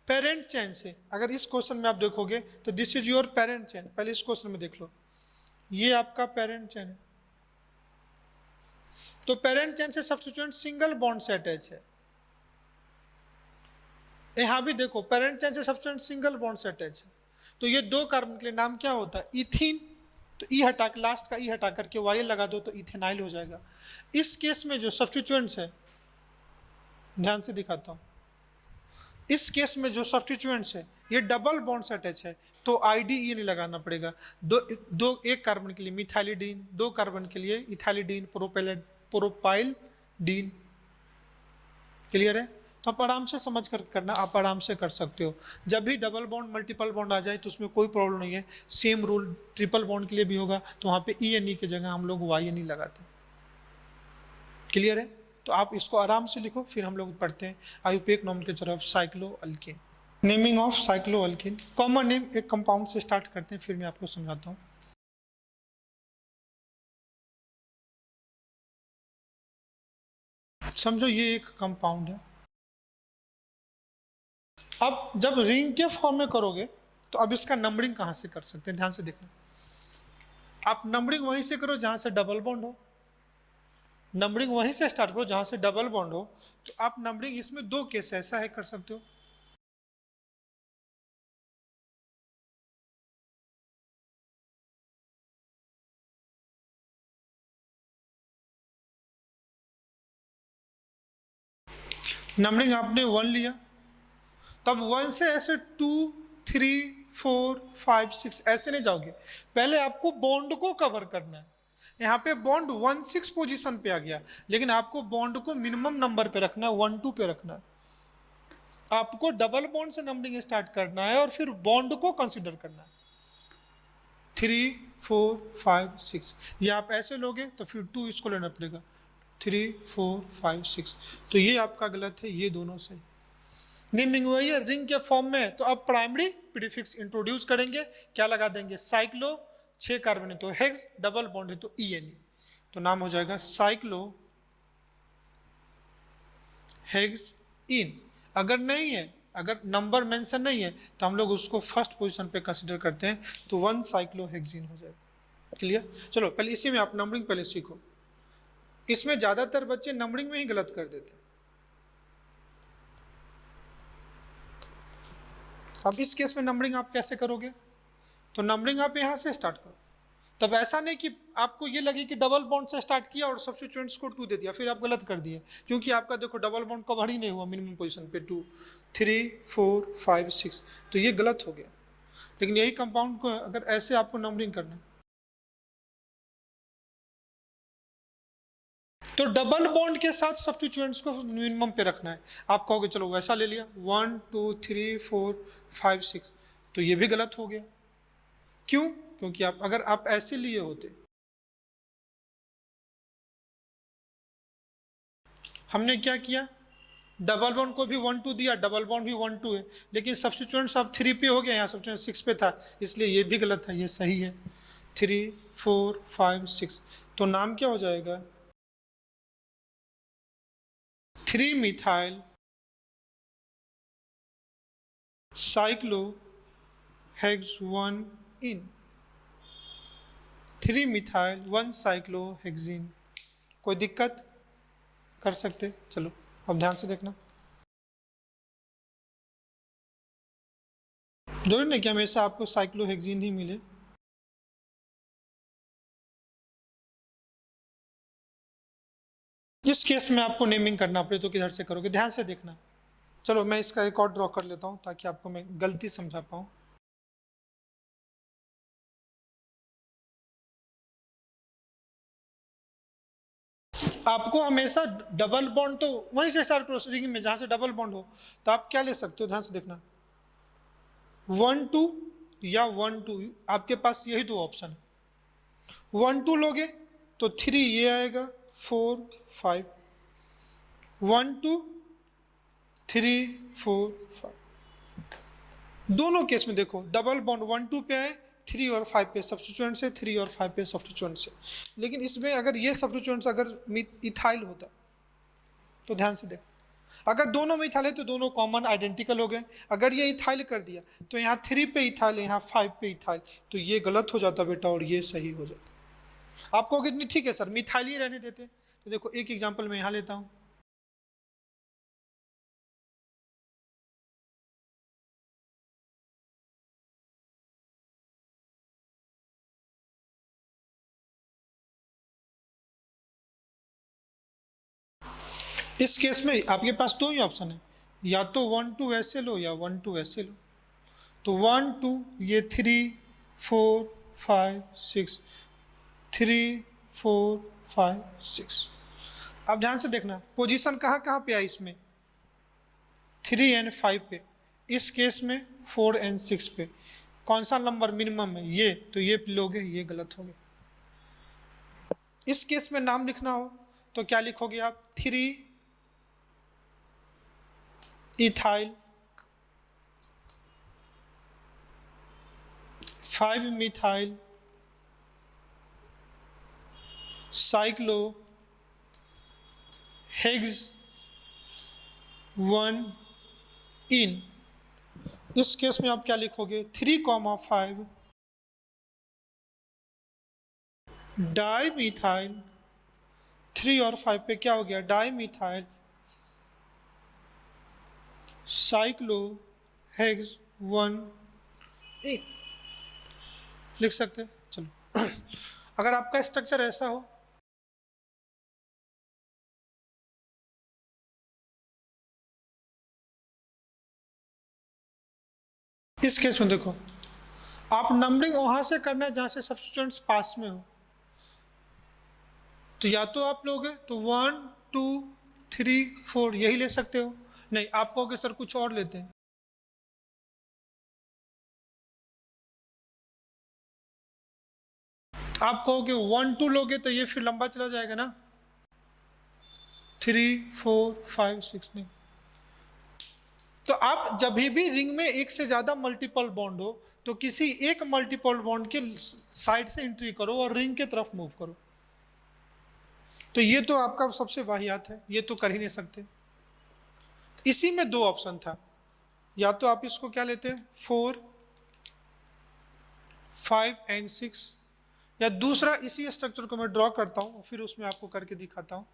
पेरेंट चेन से, अगर इस क्वेश्चन में आप देखोगे तो this is your parent chain. पहले इस क्वेश्चन में देख लो, ये आपका पेरेंट चेन है। तो पेरेंट चेन से सब्स्टिट्यूएंट सिंगल बॉन्ड से अटैच है। यहां भी देखो पेरेंट चेन से सब्स्टिट्यूएंट सिंगल बॉन्ड से अटैच है। तो ये दो कार्बन के लिए नाम क्या होता है? इथीन। तो ई हटा के, लास्ट का ई हटा करके वाई लगा दो तो इथेनाइल हो जाएगा। इस केस में जो सब्स्टिट्यूएंट्स है, ध्यान से दिखाता हूं, इस केस में जो सब्स्टिट्यूएंट्स है ये डबल बॉन्ड से अटैच है तो आईडीई नहीं लगाना पड़ेगा। एक कार्बन के लिए मिथाइलिडीन, 2 कार्बन के लिए इथाइलिडीन, प्रोपाइलडीन। क्लियर है? तो आप आराम से समझ कर करना, आप आराम से कर सकते हो। जब भी डबल बॉन्ड मल्टीपल बॉन्ड आ जाए तो उसमें कोई प्रॉब्लम नहीं है। सेम रूल ट्रिपल बॉन्ड के लिए भी होगा, तो वहाँ पे ई एन ई की जगह हम लोग वाई एन ई लगाते हैं। क्लियर है? तो आप इसको आराम से लिखो, फिर हम लोग पढ़ते हैं IUPAC nomenclature of cyclo alkyne. Naming of cyclo alkyne, common name एक कंपाउंड से स्टार्ट करते हैं, फिर मैं आपको समझाता हूँ। समझो ये एक कंपाउंड है। अब जब रिंग के फॉर्म में करोगे तो अब इसका नंबरिंग कहाँ से कर सकते हैं? ध्यान से देखना। आप नंबरिंग वहीं से करो जहाँ से डबल बॉन्ड हो। नंबरिंग वहीं से स्टार्ट करो जहाँ से डबल बॉन्ड हो। तो आप नंबरिंग इसमें 2 केस ऐसा है कर सकते हो। नंबरिंग आपने 1 लिया, तब 1 से ऐसे 2, 3, 4, 5, 6 ऐसे नहीं जाओगे। पहले आपको बॉन्ड को कवर करना है। यहाँ पे बॉन्ड 1,6 पोजीशन पे आ गया, लेकिन आपको बॉन्ड को मिनिमम नंबर पे रखना है, 1, 2 पे रखना है। आपको डबल बॉन्ड से नंबरिंग स्टार्ट करना है और फिर बॉन्ड को कंसिडर करना है। 3, 4, 5, 6 ये आप ऐसे लोगे तो फिर 2 इसको लेना पड़ेगा। 3, 4, 5, 6 तो ये आपका गलत है, ये दोनों सही। नेमिंग वही है रिंग के फॉर्म में। तो अब प्राइमरी प्रीफिक्स इंट्रोड्यूस करेंगे, क्या लगा देंगे? साइक्लो, 6 कार्बन है तो हेक्स, डबल बॉन्ड है तो ई एन ई, तो नाम हो जाएगा साइक्लो हेक्स इन। अगर नहीं है, अगर नंबर मेंशन नहीं है तो हम लोग उसको फर्स्ट पोजीशन पे कंसीडर करते हैं, तो 1 साइक्लोहेक्सीन हो जाएगा। क्लियर? चलो पहले इसी में आप नंबरिंग पहले सीखो। इसमें ज्यादातर बच्चे नंबरिंग में ही गलत कर देते हैं। अब इस केस में नंबरिंग आप कैसे करोगे? तो नंबरिंग आप यहाँ से स्टार्ट करो। तब ऐसा नहीं कि आपको ये लगे कि डबल बॉन्ड से स्टार्ट किया और सब्स्टिट्यूएंट्स को 2 दे दिया, फिर आप गलत कर दिए, क्योंकि आपका देखो डबल बॉन्ड कवर ही नहीं हुआ मिनिमम पोजीशन पे। 2, 3, 4, 5, 6 तो ये गलत हो गया। लेकिन यही कंपाउंड को अगर ऐसे आपको नंबरिंग करना है तो डबल बॉन्ड के साथ सब्स्टिट्यूएंट्स को मिनिमम पे रखना है। आप कहोगे चलो वैसा ले लिया 1, 2, 3, 4, 5, 6 तो ये भी गलत हो गया। क्यों? क्योंकि आप अगर आप ऐसे लिए होते, हमने क्या किया, डबल बॉन्ड को भी 1, 2 दिया, डबल बॉन्ड भी 1, 2 है, लेकिन सब्स्टिट्यूएंट्स अब 3 पे हो गया, यहाँ सब्स्टिट्यूएंट 6 पे था, इसलिए ये भी गलत है, ये सही है। 3, 4, 5, 6 तो नाम क्या हो जाएगा? 3 मिथाइल साइक्लो हेक्स 1 इन। 3 मिथाइल 1 साइक्लोहेक्सीन। कोई दिक्कत? कर सकते? चलो अब ध्यान से देखना। जरूरी नहीं कि हमेशा आपको साइक्लोहेक्सीन ही मिले। इस केस में आपको नेमिंग करना पड़े तो किधर से करोगे? ध्यान से देखना। चलो मैं इसका एक और ड्रॉ कर लेता हूं ताकि आपको मैं गलती समझा पाऊं। आपको हमेशा डबल बॉन्ड तो वहीं से स्टार्ट करो, रिंग में जहां से डबल बॉन्ड हो। तो आप क्या ले सकते हो? ध्यान से देखना, 1 2 या 1 2, आपके पास यही दो ऑप्शन है। 1 2 लोगे तो 3 ये आएगा, 4 5, 1 2 3 4 5। दोनों केस में देखो डबल बॉन्ड 1 2 पे आए, 3 और 5 पे सब्स्टिट्यूएंट से, 3 और 5 पे सब्स्टिट्यूएंट से। लेकिन इसमें अगर ये सब्स्टिट्यूएंट्स अगर इथाइल होता तो ध्यान से देखो, अगर दोनों में इथाइल है तो दोनों कॉमन आइडेंटिकल हो गए। अगर ये इथाइल कर दिया तो यहाँ 3 पे इथाइल है, यहाँ 5 पे इथाइल, तो ये गलत हो जाता बेटा और ये सही हो जाता। आप कहोगे नहीं ठीक है सर मिथाइल ही रहने देते, तो देखो एक एग्जाम्पल मैं यहाँ लेता हूँ। इस केस में आपके पास दो ही ऑप्शन है, या तो 1 2 ऐसे लो या 1 2 ऐसे लो। तो 1 2 ये 3 4 5 6, 3 4 5 6। अब ध्यान से देखना पोजीशन कहाँ कहाँ पे आई इसमें, 3 एंड 5 पे, इस केस में 4 एंड 6 पे। कौन सा नंबर मिनिमम है ये, तो ये लोगे, ये गलत हो गया। इस केस में नाम लिखना हो तो क्या लिखोगे आप, 3 इथाइल, 5 मिथाइल साइक्लो हेक्स 1 इन। इस केस में आप क्या लिखोगे, 3,5 डाई मिथाइल, 3 और 5 पे क्या हो गया, डाई मिथाइल साइक्लो हेक्स 1 इन लिख सकते हैं। चलो अगर आपका स्ट्रक्चर ऐसा हो, इस केस में देखो आप नंबरिंग वहां से करना है जहां से सब्स्टिट्यूएंट्स पास में हो। तो या तो आप लोगे तो 1 2 3 4 यही ले सकते हो, नहीं आप कहोगे सर कुछ और लेते हैं, आप कहोगे 1 2 लोगे तो ये फिर लंबा चला जाएगा ना, 3 4 5 6 नहीं। तो आप जब भी रिंग में एक से ज्यादा मल्टीपल बॉन्ड हो तो किसी एक मल्टीपल बॉन्ड के साइड से एंट्री करो और रिंग के तरफ मूव करो। तो ये तो आपका सबसे वाहियात है, ये तो कर ही नहीं सकते। इसी में दो ऑप्शन था, या तो आप इसको क्या लेते हैं 4 5 एंड 6, या दूसरा इसी स्ट्रक्चर को मैं ड्रॉ करता हूं फिर उसमें आपको करके दिखाता हूं।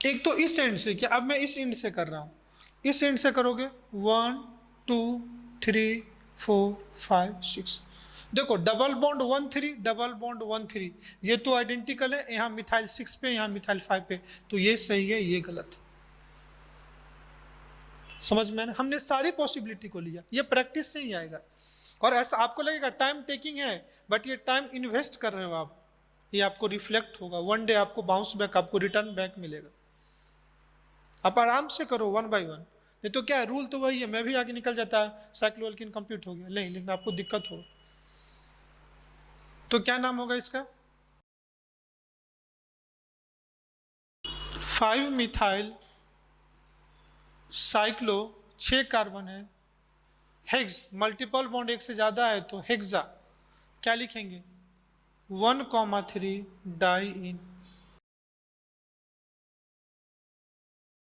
एक तो इस एंड से, क्या अब मैं इस एंड से कर रहा हूं, इस एंड से करोगे 1 2 3 4 5 6। देखो डबल बॉन्ड 1 3 डबल बॉन्ड 1 3, ये तो आइडेंटिकल है, यहाँ मिथाइल 6 पे यहाँ मिथाइल 5 पे, तो ये सही है ये गलत। समझ में ना, हमने सारी पॉसिबिलिटी को लिया, ये प्रैक्टिस से ही आएगा। और ऐसा आपको लगेगा टाइम टेकिंग है, बट ये टाइम इन्वेस्ट कर रहे हो आप, ये आपको रिफ्लेक्ट होगा, वन डे आपको बाउंस बैक, आपको रिटर्न बैक मिलेगा। आप आराम से करो 1 बाय 1, नहीं तो क्या है रूल तो वही है, मैं भी आगे निकल जाता है साइक्लोअल्किन कंप्लीट हो गया, नहीं लेकिन आपको दिक्कत होगा। तो क्या नाम होगा इसका, 5 मिथाइल साइक्लो 6 कार्बन है, हेक्स मल्टीपल बॉन्ड एक से ज्यादा है तो हेक्सा, क्या लिखेंगे 1,3 डाई इन।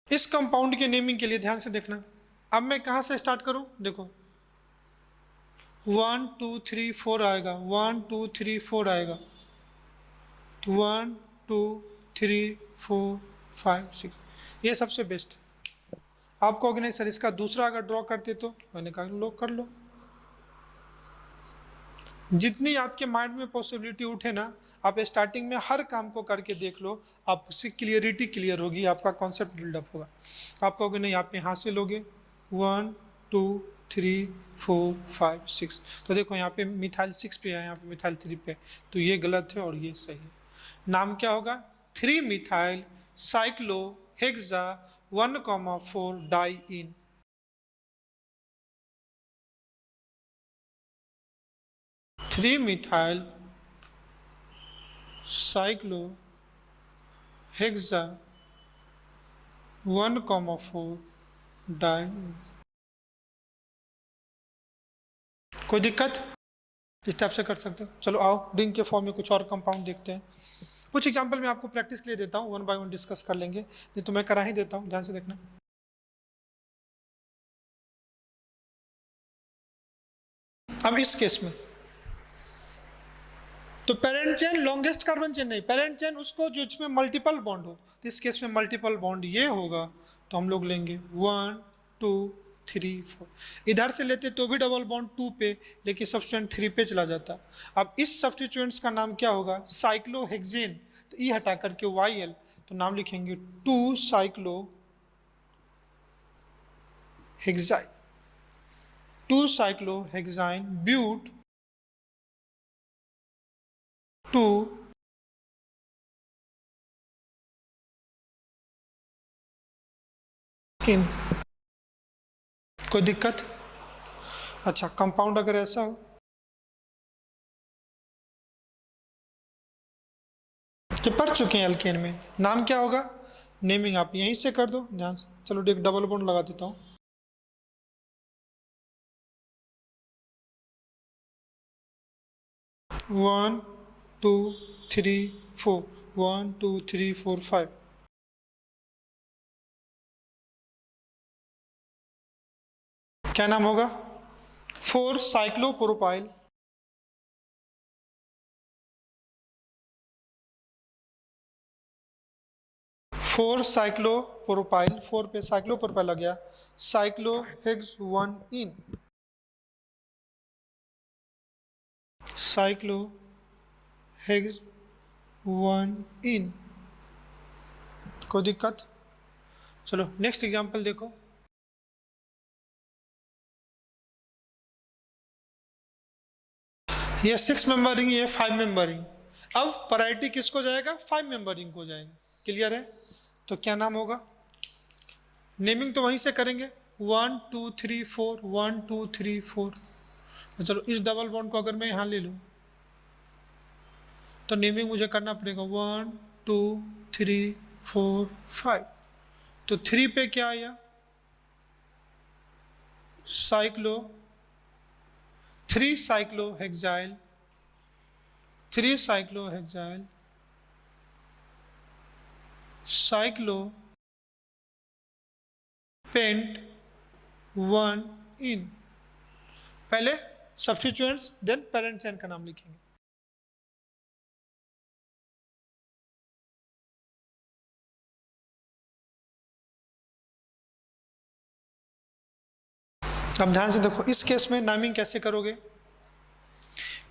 इस कंपाउंड के नेमिंग के लिए ध्यान से देखना, अब मैं कहां से स्टार्ट करूं, देखो 1 2 3 4 आएगा, 1 2 3 4 आएगा, 1 2 3 4 5 6, ये सबसे बेस्ट। आप कहोगे नहीं सर इसका दूसरा अगर ड्रॉ करते तो, मैंने कहा लो कर लो, जितनी आपके माइंड में पॉसिबिलिटी उठे ना, आप स्टार्टिंग में हर काम को करके देख लो, आप उसकी क्लियरिटी क्लियर होगी, आपका कॉन्सेप्ट बिल्डअप होगा। आप कहोगे नहीं आप यहाँ से लोगे 1 2 3 4 5 6, तो देखो यहाँ पे मिथाइल 6 पे है, यहाँ पे मिथाइल 3 पे, तो ये गलत है और ये सही है। नाम क्या होगा 3 methyl cyclo hexa 1,4 diene. 3-methyl cyclo hexa 1,4 diene. कोई दिक्कत? इस टाइप से कर सकते हो। चलो आओ रिंग के फॉर्म में कुछ और कंपाउंड देखते हैं। कुछ एग्जांपल मैं आपको प्रैक्टिस के लिए देता हूँ, 1 बाय 1 डिस्कस कर लेंगे। ये तो मैं करा ही देता हूँ, ध्यान से देखना। अब इस केस में तो parent chain longest carbon chain नहीं, पेरेंट चेन उसको जो इसमें मल्टीपल बॉन्ड हो, तो इस केस में मल्टीपल बॉन्ड ये होगा, तो हम लोग लेंगे 1 2 3 4। इधर से लेते तो भी डबल बॉन्ड 2 पे, लेकिन सब्स्टिट्यूएंट 3 पे चला जाता। अब इस सब्स्टिट्यूएंट्स का नाम क्या होगा? साइक्लोहेक्सेन। तो ई हटा करके YL, तो नाम लिखेंगे 2 साइक्लो हेक्साइन, 2 साइक्लोहेक्साइन ब्यूट 2 इन। कोई दिक्कत? अच्छा, कंपाउंड अगर ऐसा हो तो पढ़ चुके हैं एल्केन में, नाम क्या होगा? नेमिंग आप यहीं से कर दो ध्यान से। चलो एक डबल बॉन्ड लगा देता हूँ। 1 2 3 4, 1 2 3 4 5। क्या नाम होगा? 4 साइक्लोप्रोपाइल 4 साइक्लोप्रोपाइल, 4 पे साइक्लोप्रोपाइल आ गया, साइक्लोहेक्स 1 इन, साइक्लोहेक्स 1 इन। कोई दिक्कत? चलो नेक्स्ट एग्जांपल देखो। ये 6 मेंबर रिंग, ये 5 मेंबर रिंग। अब प्रायोरिटी किसको जाएगा? 5 मेंबर रिंग को जाएगा। क्लियर है? तो क्या नाम होगा? नेमिंग तो वहीं से करेंगे, 1 2 3 4, 1 2 3 4। चलो इस डबल बॉन्ड को अगर मैं यहाँ ले लूँ तो नेमिंग मुझे करना पड़ेगा 1 2 3 4 5। तो 3 पे क्या आया? Cyclo 3 cyclohexyl, 3 cyclohexyl cyclopent 1 ene. पहले सब्स्टिट्यूएंट्स देन पेरेंट चेन का नाम लिखेंगे। अब ध्यान से देखो, इस केस में नामिंग कैसे करोगे?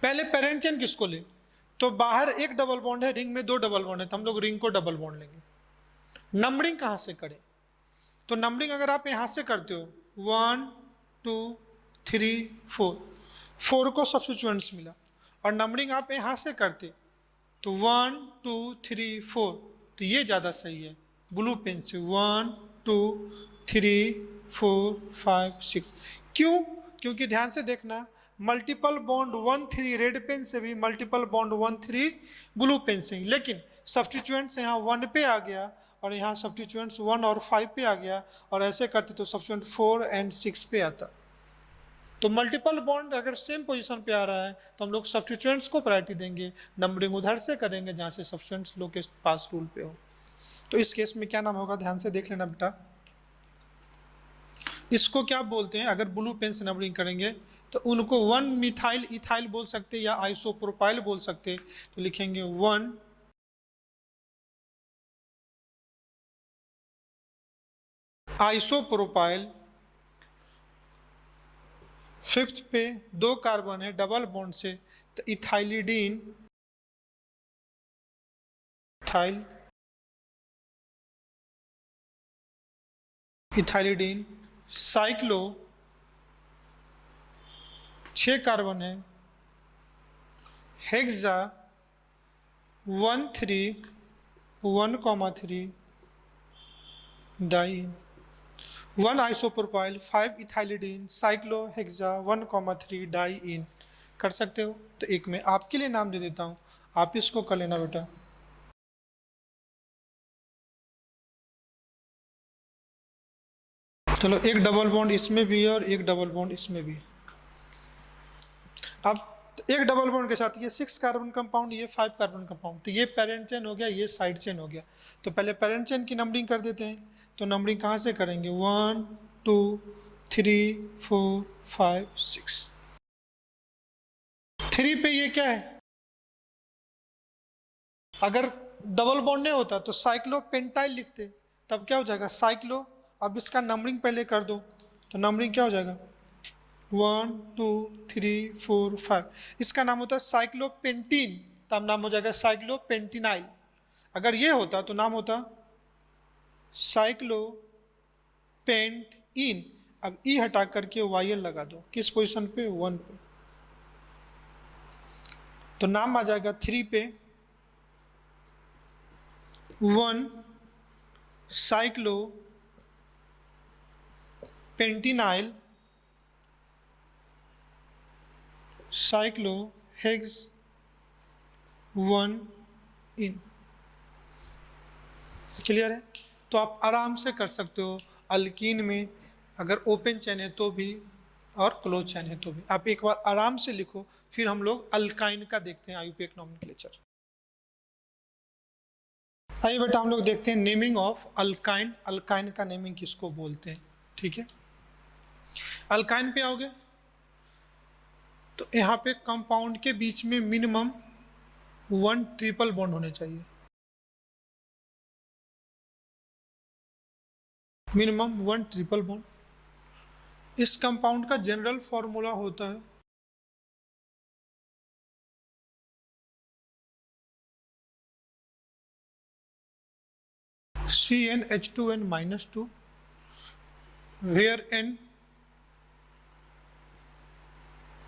पहले पेरेंट चेन किसको ले? तो बाहर एक डबल बॉन्ड है, रिंग में 2 डबल बॉन्ड है, तो हम लोग रिंग को डबल बॉन्ड लेंगे। नंबरिंग कहाँ से करें? तो नंबरिंग अगर आप यहाँ से करते हो 1 2 3 4, 4 को सब्स्टिट्यूएंट्स मिला, और नंबरिंग आप यहाँ से करते तो 1 2 3 4, तो ये ज़्यादा सही है ब्लू पेन से 1 2 3 4 5 6। क्यों? क्योंकि ध्यान से देखना, मल्टीपल बॉन्ड 1 3 रेड पेन से भी, मल्टीपल बॉन्ड 1 3 ब्लू पेन से ही, लेकिन सब्स्टिट्यूएंट्स यहाँ 1 पे आ गया और यहाँ सब्स्टिट्यूएंट्स 1 और 5 पे आ गया, और ऐसे करते तो सब्स्टिट्यूएंट 4 एंड 6 पे आता। तो मल्टीपल बॉन्ड अगर सेम पोजीशन पे आ रहा है तो हम लोग सब्स्टिट्यूएंट्स को प्रायोरिटी देंगे, नंबरिंग उधर से करेंगे जहाँ से सब्स्टिट्यूएंट्स लोग के पास रूल पे हो। तो इस केस में क्या नाम होगा? ध्यान से देख लेना बेटा। इसको क्या बोलते हैं? अगर ब्लू पेन से नंबरिंग करेंगे तो उनको 1 मिथाइल इथाइल बोल सकते या आइसोप्रोपाइल बोल सकते। तो लिखेंगे 1 आइसोप्रोपाइल, 5th पे 2 कार्बन है डबल बॉन्ड से, तो ethylidene, ethyl ethylidene cyclo, 6 carbon है, hexa 1 3 1,3 di, 1 isopropyl, 5 ethylidene, cyclohexa 1,3 diene. कर सकते हो? तो एक मैं आपके लिए नाम दे देता हूँ, आप इसको कर लेना बेटा। चलो, एक डबल बॉन्ड इसमें भी है और एक डबल बॉन्ड इसमें भी है। अब एक डबल बॉन्ड के साथ ये 6 कार्बन कंपाउंड, ये 5 कार्बन कंपाउंड, तो ये पेरेंट चेन हो गया, ये साइड चेन हो गया। तो पहले पेरेंट चेन की नंबरिंग कर देते हैं। तो नंबरिंग कहाँ से करेंगे? 1 2 3 4 5 6। 3 पे ये क्या है? अगर डबल बॉन्ड नहीं होता तो साइक्लोपेंटाइल लिखते, तब क्या हो जाएगा? साइक्लो। अब इसका नंबरिंग पहले कर दो, तो नंबरिंग क्या हो जाएगा? 1 2 3 4 5। इसका नाम होता है साइक्लोपेंटीन, तब नाम हो जाएगा साइक्लोपेंटिनाइल। अगर ये होता तो नाम होता साइक्लोपेंटीन। अब ई हटा करके वाई लगा दो, किस पोजीशन पे? 1 पे। तो नाम आ जाएगा 3 पे 1 साइक्लोपेंटिनाइल साइक्लोहेक्स 1 इन। क्लियर है? तो आप आराम से कर सकते हो अल्कीन में, अगर ओपन चेन है तो भी और क्लोज चेन है तो भी। आप एक बार आराम से लिखो, फिर हम लोग अल्काइन का देखते हैं, आईयूपीएक नॉमेनक्लेचर। आइए बेटा हम लोग देखते हैं नेमिंग ऑफ अल्काइन। अल्काइन का नेमिंग किसको बोलते हैं? ठीक है, अल्काइन पे आओगे तो यहाँ पे कंपाउंड के बीच में मिनिमम 1 ट्रिपल बॉन्ड होने चाहिए, मिनिमम 1 ट्रिपल बॉन्ड। इस कंपाउंड का जनरल फॉर्मूला होता है CnH2n-2, where n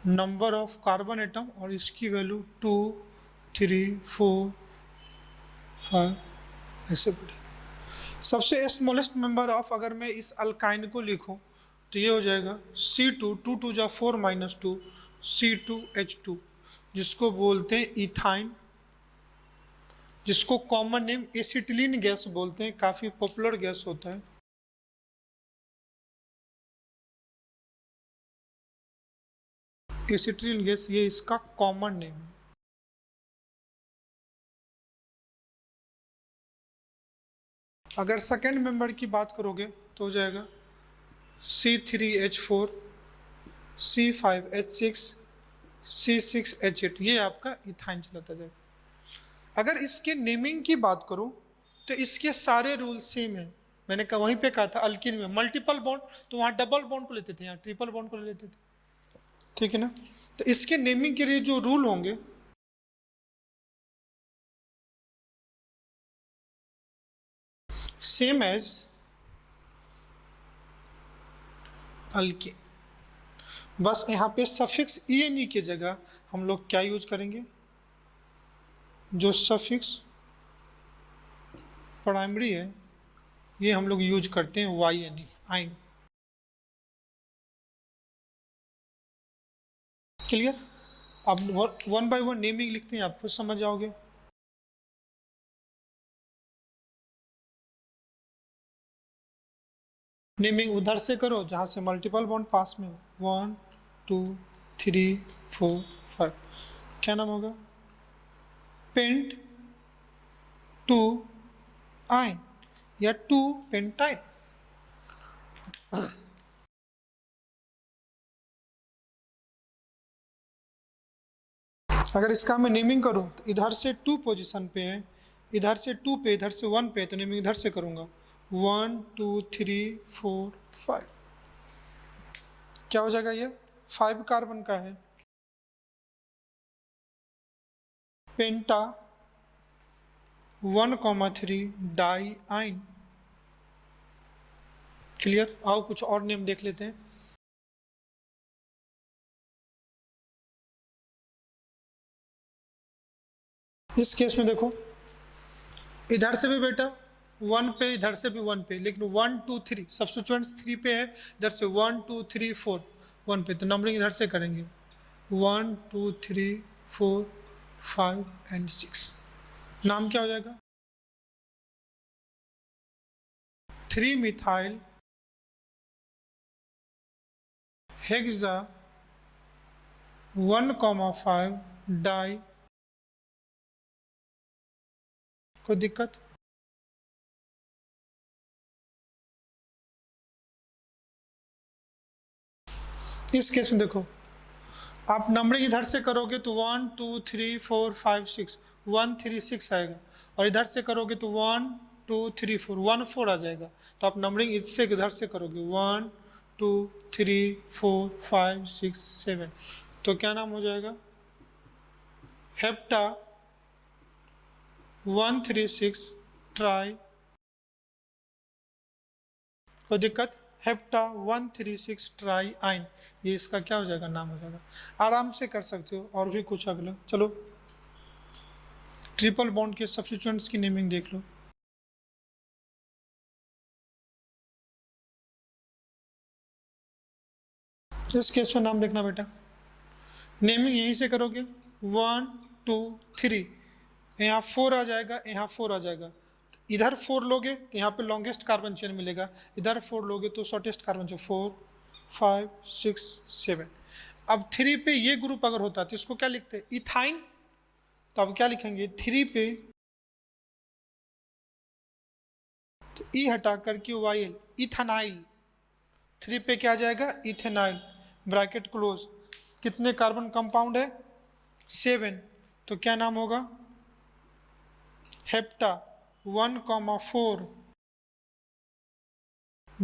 number of carbon atom और इसकी वैल्यू 2 3 4 5 ऐसे बढ़ेगी। सबसे स्मॉलेस्ट मेंबर ऑफ, अगर मैं इस अल्काइन को लिखूं तो ये हो जाएगा C2, 2 2 जा 4 -2 C2H2, जिसको बोलते हैं इथाइन, जिसको कॉमन नेम एसिटिलीन गैस बोलते हैं, काफ़ी पॉपुलर गैस होता है। एसिटिलीन गैस ये इसका कॉमन नेम है। अगर सेकेंड मेंबर की बात करोगे तो हो जाएगा C3H4 C5H6 C6H8, ये आपका इथाइन चलाता जाएगा। अगर इसके नेमिंग की बात करूं तो इसके सारे रूल सेम है। मैंने कहा वहीं पे कहा था अल्किन में मल्टीपल बॉन्ड, तो वहाँ डबल बॉन्ड को लेते थे, यहाँ ट्रिपल बॉन्ड को ले लेते थे। ठीक है ना? तो इसके नेमिंग के लिए जो रूल होंगे, सेम एज अल्किन, बस यहाँ पे सफिक्स ई की जगह हम लोग क्या यूज करेंगे? जो सफिक्स प्राइमरी है ये हम लोग यूज करते हैं YNE, आइन। क्लियर? अब 1 बाय 1 नेमिंग लिखते हैं, आप खुद समझ जाओगे। नेमिंग उधर से करो जहाँ से मल्टीपल बॉन्ड पास में हो। 1 2 3 4 5, क्या नाम होगा? पेंट 2 आइन या 2 पेंटाइन। अगर इसका मैं नेमिंग करूँ तो इधर से 2 पोजीशन पे है, इधर से 2 पे, इधर से 1 पे, तो नेमिंग इधर से करूँगा 1 2 3 4 5। क्या हो जाएगा? ये 5 कार्बन का है, पेंटा 1,3 डाई आइन। क्लियर? आओ कुछ और नेम देख लेते हैं। इस केस में देखो, इधर से भी बेटा 1 पे, इधर से भी 1 पे, लेकिन 1 2 3 सब्स्टिट्यूएंट्स 3 पे है, इधर से 1 2 3 4 1 पे, तो नंबरिंग इधर से करेंगे 1 2 3 4 5 एंड 6। नाम क्या हो जाएगा? 3 मिथाइल हेक्सा 1,5 डाई। कोई दिक्कत? इस केस में देखो, आप नंबरिंग इधर से करोगे तो 1 2 3 4 5 6 1 3 6 आएगा, और इधर से करोगे तो 1 2 3 4 1 4 आ जाएगा। तो आप नंबरिंग इससे इधर से करोगे 1 2 3 4 5 6 7, तो क्या नाम हो जाएगा? Hepta 136 try. कोई दिक्कत? हेप्टा 136 ट्राई आइन, ये इसका क्या हो जाएगा? नाम हो जाएगा। आराम से कर सकते हो। और भी कुछ अगला, चलो ट्रिपल बॉन्ड के सब्स्टिट्यूएंट्स की नेमिंग देख लो। इस केस में नाम देखना बेटा, नेमिंग यहीं से करोगे 1 2 3, यहाँ 4 आ जाएगा, यहाँ 4 आ जाएगा। इधर 4 लोगे तो यहाँ पे लॉन्गेस्ट कार्बन चेन मिलेगा, इधर 4 लोगे तो शॉर्टेस्ट कार्बन चेन। 4 5 6 7। अब 3 पे ये ग्रुप अगर होता तो इसको क्या लिखते? इथाइन। तो अब क्या लिखेंगे? 3 पे तो ई हटा करके वाई, इथेनाइल। 3 पे क्या आ जाएगा? Ethenyl, bracket close. कितने कार्बन कंपाउंड है? 7। तो क्या नाम होगा? Hepta 1,4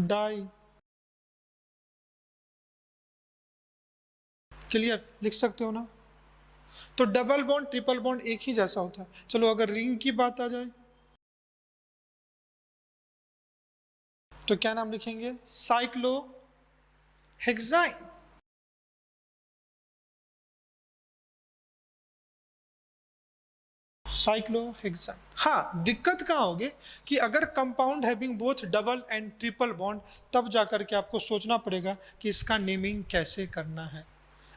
di. क्लियर? लिख सकते हो ना? तो डबल बॉन्ड ट्रिपल बॉन्ड एक ही जैसा होता है। चलो अगर रिंग की बात आ जाए तो क्या नाम लिखेंगे? Cyclo hexyne. साइक्लोहेक्साइन। हाँ, दिक्कत कहाँ होगी कि अगर compound having both double and triple bond, तब जाकर के आपको सोचना पड़ेगा कि इसका नेमिंग कैसे करना है।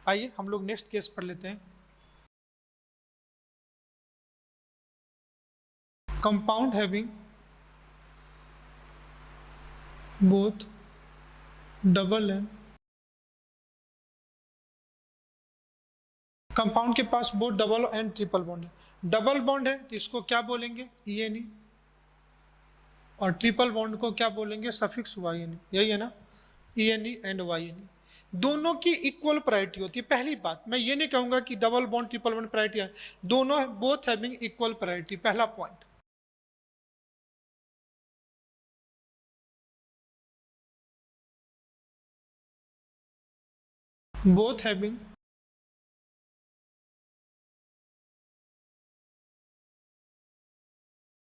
आइए हम लोग नेक्स्ट केस पढ़ लेते हैं। Compound having both double and, compound के पास both double and triple bond है। डबल बॉन्ड है तो इसको क्या बोलेंगे? ENE, और ट्रिपल बॉन्ड को क्या बोलेंगे? Suffix YNE। यही है ना? ENE and YNE। दोनों की इक्वल प्रायोरिटी होती है। पहली बात, मैं ये नहीं कहूंगा कि double bond triple bond priority है, दोनों बोथ हैविंग इक्वल प्रायोरिटी, पहला पॉइंट। बोथ हैविंग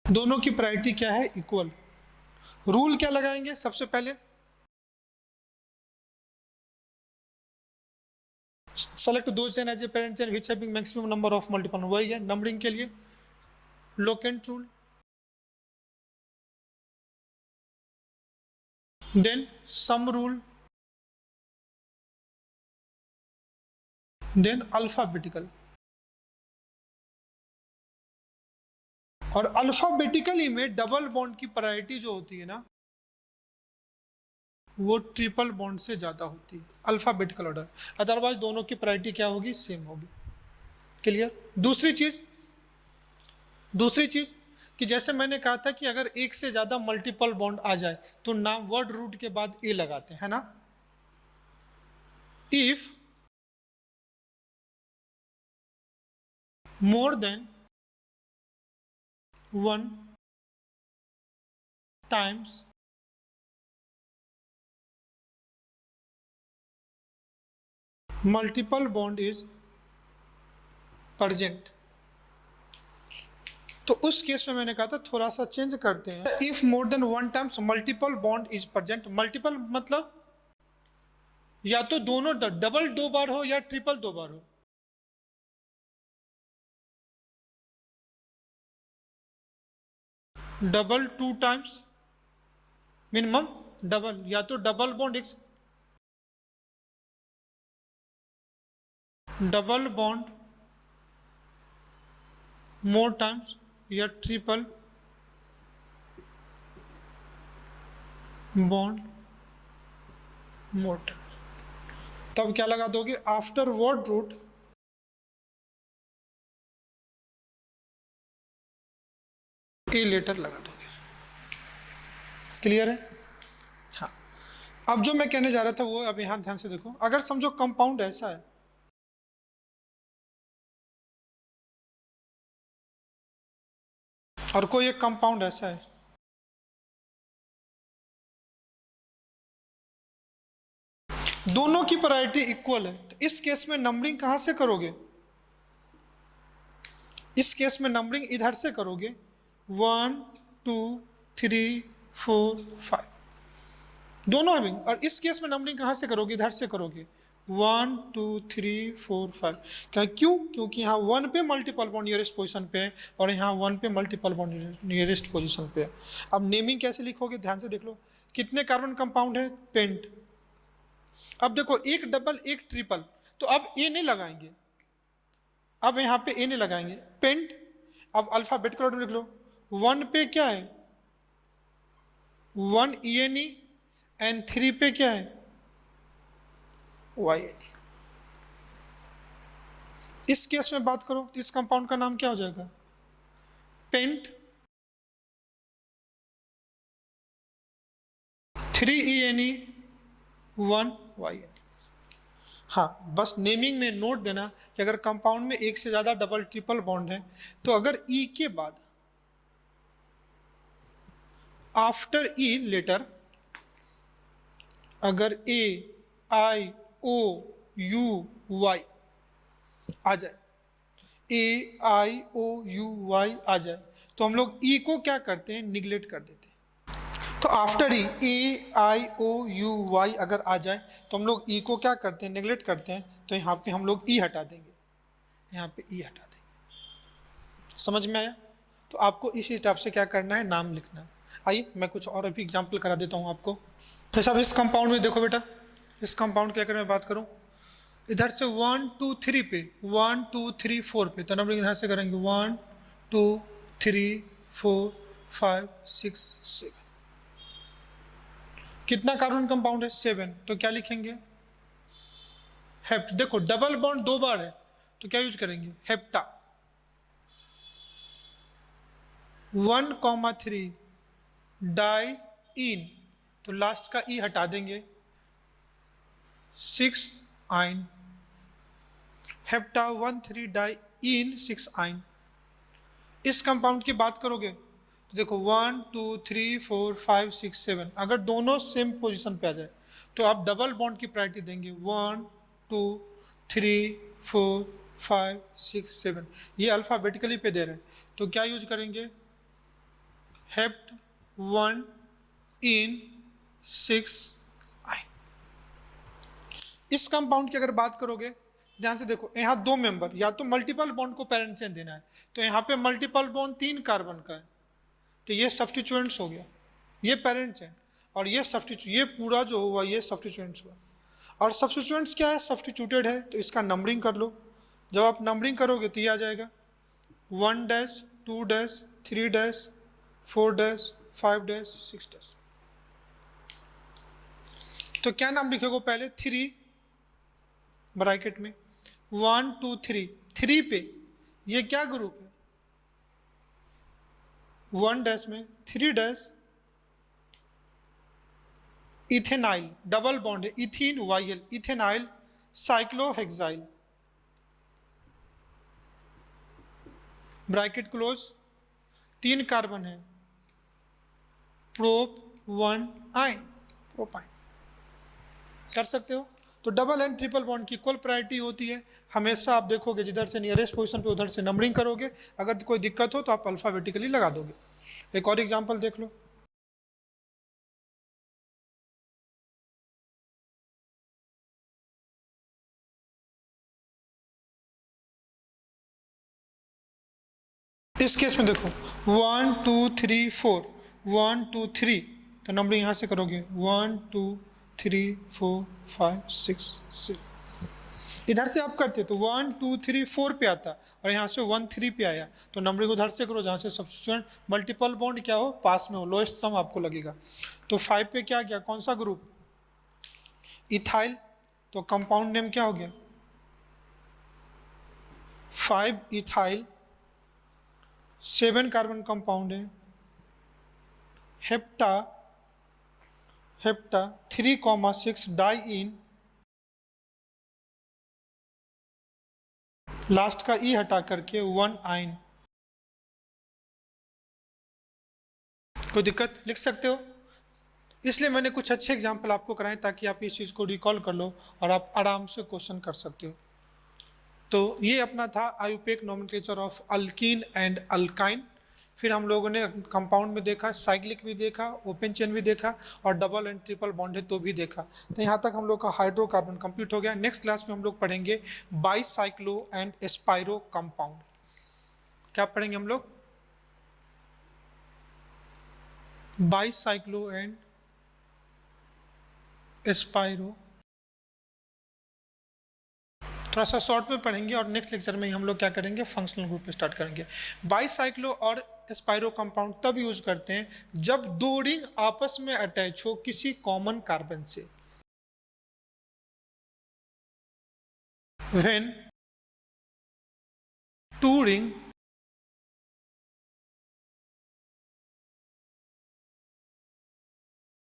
दोनों की प्रायोरिटी क्या है? इक्वल। रूल क्या लगाएंगे? सबसे पहले सेलेक्ट दो chain as a parent chain which having maximum number of multiple, वही है नंबरिंग के लिए locant rule. Then sum rule, then alphabetical. और अल्फाबेटिकली में डबल बॉन्ड की प्रायोरिटी जो होती है ना, वो ट्रिपल बॉन्ड से ज्यादा होती है, अल्फाबेटिकल ऑर्डर। अदरवाइज दोनों की प्रायोरिटी क्या होगी? सेम होगी। क्लियर? दूसरी चीज कि जैसे मैंने कहा था कि अगर एक से ज्यादा मल्टीपल बॉन्ड आ जाए तो नाम वर्ड रूट के बाद ए लगाते हैं ना। If more than 1 times multiple bond is present, तो उस केस में मैंने कहा था थोड़ा सा चेंज करते हैं। If more than 1 times multiple bond is present, multiple मतलब या तो दोनों डबल 2 बार हो या ट्रिपल 2 बार हो। डबल 2 टाइम्स मिनिमम डबल, या तो double bond x, double bond more times, या ट्रिपल बॉन्ड मोर टाइम्स। तब क्या लगा दोगे, after word root a letter लगा दोगे। क्लियर है? हाँ। अब जो मैं कहने जा रहा था वो अब यहां ध्यान से देखो, अगर समझो कंपाउंड ऐसा है, और कोई एक कंपाउंड ऐसा है, दोनों की प्रायोरिटी इक्वल है, तो इस केस में नंबरिंग कहां से करोगे? इस केस में नंबरिंग इधर से करोगे, 1 2 3 4 5 दोनों है। और इस केस में नंबरिंग कहां से करोगे? इधर से करोगे, 1 2 3 4 5। क्या? क्यों? क्योंकि यहाँ 1 पे मल्टीपल बॉन्ड नियरेस्ट पोजीशन पे है और यहाँ 1 पे मल्टीपल बॉन्ड नियरेस्ट पोजीशन पे है। अब नेमिंग कैसे लिखोगे? ध्यान से देख लो, कितने कार्बन कंपाउंड है? पेंट। अब देखो, एक डबल एक ट्रिपल, तो अब ए नहीं लगाएंगे, अब यहाँ पे ए नहीं लगाएंगे, पेंट। अब अल्फाबेटिकल ऑर्डर लिख लो, 1 पे क्या है? 1 ENE, एंड 3 पे क्या है? YNE। इस केस में बात करो तो इस कंपाउंड का नाम क्या हो जाएगा? पेंट। 3 ENE 1 YNE। हाँ, बस नेमिंग में नोट देना कि अगर कंपाउंड में एक से ज्यादा डबल ट्रिपल बॉन्ड है तो अगर ई के बाद आफ्टर ई लेटर अगर AIOUY आ जाए, AIOUY आ जाए, तो हम लोग ई को क्या करते हैं? निगलेक्ट कर देते हैं। तो आफ्टर ई AIOUY अगर आ जाए तो हम लोग ई को क्या करते हैं? निगलेक्ट करते हैं। तो यहाँ पे हम लोग ई हटा देंगे, यहाँ पे ई हटा देंगे। समझ में आया? तो आपको इसी टाइप से क्या करना है? नाम लिखना है। आइए मैं कुछ और अभी एग्जाम्पल करा देता हूँ आपको। तो साहब इस कंपाउंड में देखो बेटा, इस कंपाउंड की अगर मैं बात करूँ, इधर से 1 2 3 पे, 1 2 3 4 पे, तो नंबर इधर से करेंगे 1 2 3 4 5 6 7। कितना कार्बन कंपाउंड है? 7। तो क्या लिखेंगे? हेप्ट। देखो डबल बॉन्ड 2 बार है तो क्या यूज करेंगे? हेप्टा। 1,3 डाई इन, तो लास्ट का ई हटा देंगे, 6 आइन। हेप्टा 1,3 डाई इन 6 आइन। इस कंपाउंड की बात करोगे तो देखो 1 2 3 4 5 6 7, अगर दोनों सेम पोजीशन पे आ जाए तो आप डबल बॉन्ड की प्रायोरिटी देंगे, 1 2 3 4 5 6 7। ये अल्फाबेटिकली पे दे रहे हैं तो क्या यूज करेंगे? हेप्ट 1 इन 6 आइन। इस कंपाउंड की अगर बात करोगे, ध्यान से देखो, यहाँ 2 मेंबर, या तो मल्टीपल बॉन्ड को पेरेंट चेन देना है, तो यहाँ पे मल्टीपल बॉन्ड 3 कार्बन का है, तो ये सब्स्टिट्यूएंट्स हो गया, ये पेरेंट चेन, और ये सब्स्टिट्यूट, ये पूरा जो हुआ ये सब्स्टिट्यूएंट्स हुआ। और सब्स्टिट्यूएंट्स क्या है? सब्स्टिट्यूटेड है, तो इसका नंबरिंग कर लो। जब आप नंबरिंग करोगे तो ये आ जाएगा 1 dash 2 dash 3 dash 4 dash 5 dash 6 dash. तो क्या नाम लिखोगे? पहले 3 ब्रैकेट में 1 2 3, 3 पे ये क्या ग्रुप है? 1 डैश में 3 डैश इथेनाइल, डबल बॉन्ड है, ethene YL, ethenyl cyclohexyl, bracket close, 3 carbon है, प्रोप 1 आइन, प्रोपाइन। कर सकते हो? तो डबल एंड ट्रिपल बॉन्ड की इक्वल प्रायोरिटी होती है। हमेशा आप देखोगे जिधर से नियरेस्ट पोजीशन पे उधर से नंबरिंग करोगे, अगर कोई दिक्कत हो तो आप अल्फाबेटिकली लगा दोगे। एक और एग्जांपल देख लो। इस केस में देखो 1 2 3 4, 1 2 3, तो नंबर यहाँ से करोगे 1 2 3 4 5 6 7। इधर से आप करते तो 1 2 3 4 पे आता और यहाँ से 1 3 पे आया, तो नंबरिंग उधर से करो जहाँ से सब्स्टिट्यूएंट मल्टीपल बॉन्ड क्या हो, पास में हो, लोएस्ट सम आपको लगेगा। तो 5 पे क्या गया, कौन सा ग्रुप, इथाइल, तो कंपाउंड नेम क्या हो गया 5 इथाइल, 7 कार्बन कंपाउंड है, हेप्टा 3,6 डाई इन, लास्ट का ई हटा करके 1 आइन। कोई दिक्कत, लिख सकते हो। इसलिए मैंने कुछ अच्छे एग्जाम्पल आपको कराए ताकि आप इस चीज़ को रिकॉल कर लो और आप आराम से क्वेश्चन कर सकते हो। तो ये अपना था IUPAC nomenclature of alkyne and alkyne. फिर हम लोगों ने कंपाउंड में देखा, साइक्लिक भी देखा, ओपन चेन भी देखा और डबल एंड ट्रिपल बॉन्ड है तो भी देखा। तो यहाँ तक हम लोग का हाइड्रोकार्बन कंप्लीट हो गया। नेक्स्ट क्लास में हम लोग पढ़ेंगे बाईसाइक्लो एंड एस्पाइरो कंपाउंड। क्या पढ़ेंगे हम लोग, बाईसाइक्लो एंड एस्पाइरो, थोड़ा सा शॉर्ट में पढ़ेंगे और नेक्स्ट लेक्चर में हम लोग क्या करेंगे, फंक्शनल ग्रुप पे स्टार्ट करेंगे। बाईसाइक्लो और एस्पाइरो कंपाउंड तब यूज करते हैं जब दो रिंग आपस में अटैच हो किसी कॉमन कार्बन से। When two ring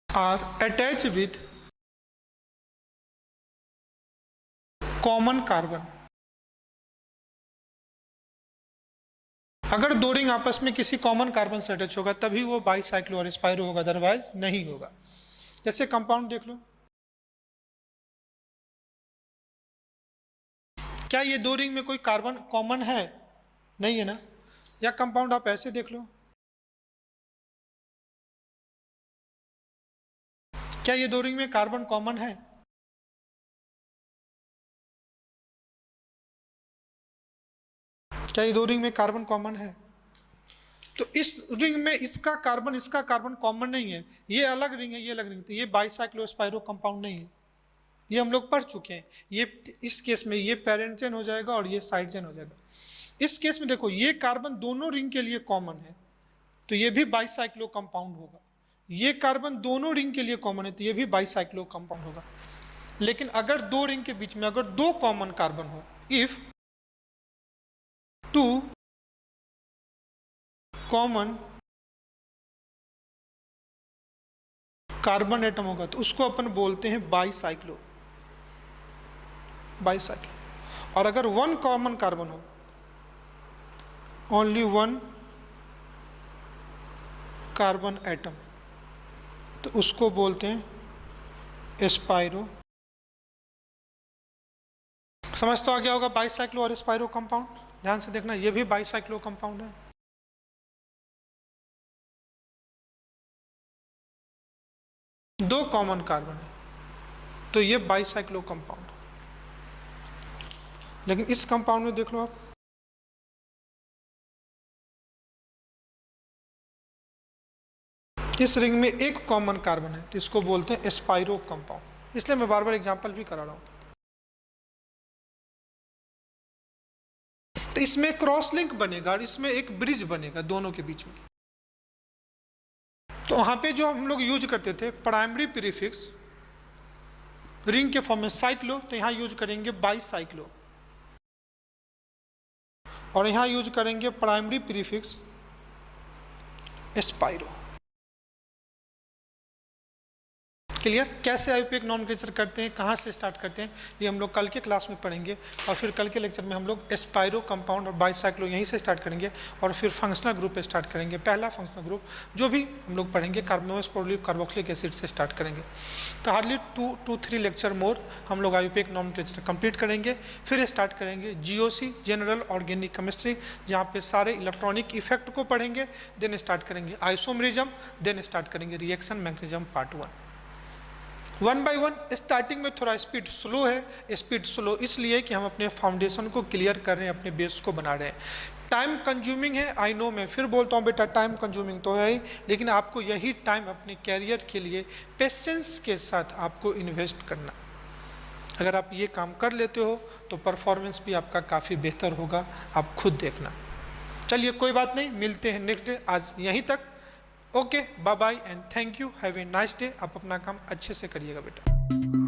are attach with common carbon. अगर दो रिंग आपस में किसी कॉमन कार्बन से अटैच होगा तभी वो बाईसाइक्लो और एस्पाइरो होगा, अदरवाइज नहीं होगा। जैसे कंपाउंड देख लो, क्या ये दो रिंग में कोई कार्बन कॉमन है, नहीं है ना। या कंपाउंड आप ऐसे देख लो, क्या ये दो रिंग में कार्बन कॉमन है, क्या ये दो रिंग में कार्बन कॉमन है। तो इस रिंग में इसका कार्बन कॉमन नहीं है, ये अलग रिंग है, ये अलग रिंग, तो ये बाईसाइक्लो एस्पाइरो कंपाउंड नहीं है। ये हम लोग पढ़ चुके हैं। ये इस केस में ये पेरेंट चेन हो जाएगा और ये साइड चेन हो जाएगा। इस केस में देखो ये कार्बन दोनों रिंग के लिए कॉमन है तो ये भी बाईसाइक्लो कंपाउंड होगा। ये कार्बन दोनों रिंग के लिए कॉमन है तो ये भी बाईसाइक्लो कंपाउंड होगा। लेकिन अगर दो रिंग के बीच में अगर दो कॉमन कार्बन हो, if two common carbon atom होगा तो उसको अपन बोलते हैं बाईसाइक्लो। और अगर वन कॉमन कार्बन हो, ओनली वन कार्बन एटम, तो उसको बोलते हैं एस्पाइरो। समझ तो आ गया होगा बाईसाइक्लो और एस्पाइरो कंपाउंड। ध्यान से देखना, ये भी बाईसाइक्लो कंपाउंड है। दो कॉमन कार्बन है तो ये बाईसाइक्लो कंपाउंड। लेकिन इस कंपाउंड में देख लो आप, इस रिंग में एक कॉमन कार्बन है तो इसको बोलते हैं एस्पाइरो कंपाउंड। इसलिए मैं बार बार एग्जांपल भी करा रहा हूं। तो इसमें क्रॉस लिंक बनेगा और इसमें एक ब्रिज बनेगा दोनों के बीच में। तो वहां पे जो हम लोग यूज करते थे प्राइमरी प्रीफिक्स रिंग के फॉर्म में साइक्लो, तो यहां यूज करेंगे बाईसाइक्लो। और यहां यूज करेंगे प्राइमरी प्रीफिक्स एस्पाइरो। क्लियर। कैसे आयुपेक नोमेनक्लेचर करते हैं, कहाँ से स्टार्ट करते हैं, ये हम लोग कल के क्लास में पढ़ेंगे। और फिर कल के लेक्चर में हम लोग एस्पाइरो कंपाउंड और बाईसाइक्लो यहीं से स्टार्ट करेंगे और फिर फंक्शनल ग्रुप पे स्टार्ट करेंगे। पहला फंक्शनल ग्रुप जो भी हम लोग पढ़ेंगे कार्बोनस प्रोलीव कार्बोक्सिलिक एसिड से स्टार्ट करेंगे। तो हार्डली 2-3 लेक्चर मोर हम लोग आयुपेक नोमेनक्लेचर कंप्लीट करेंगे। फिर स्टार्ट करेंगे GOC जनरल ऑर्गेनिक केमिस्ट्री, जहाँ पे सारे इलेक्ट्रॉनिक इफेक्ट को पढ़ेंगे। देन स्टार्ट करेंगे आइसोमरिज्म, देन स्टार्ट करेंगे reaction mechanism part 1। 1 by 1 starting में थोड़ा स्पीड स्लो है। स्पीड स्लो इसलिए कि हम अपने फाउंडेशन को क्लियर कर रहे हैं, अपने बेस को बना रहे हैं। टाइम कंज्यूमिंग है, आई नो, मैं फिर बोलता हूँ बेटा टाइम कंज्यूमिंग तो है ही, लेकिन आपको यही टाइम अपने कैरियर के लिए पेशेंस के साथ आपको इन्वेस्ट करना। अगर आप ये काम कर लेते हो तो परफॉर्मेंस भी आपका काफ़ी बेहतर होगा, आप खुद देखना। चलिए कोई बात नहीं, मिलते हैं नेक्स्ट डे, आज यहीं तक। Okay, bye bye and thank you, have a nice day. आप अपना काम अच्छे से करिएगा बेटा।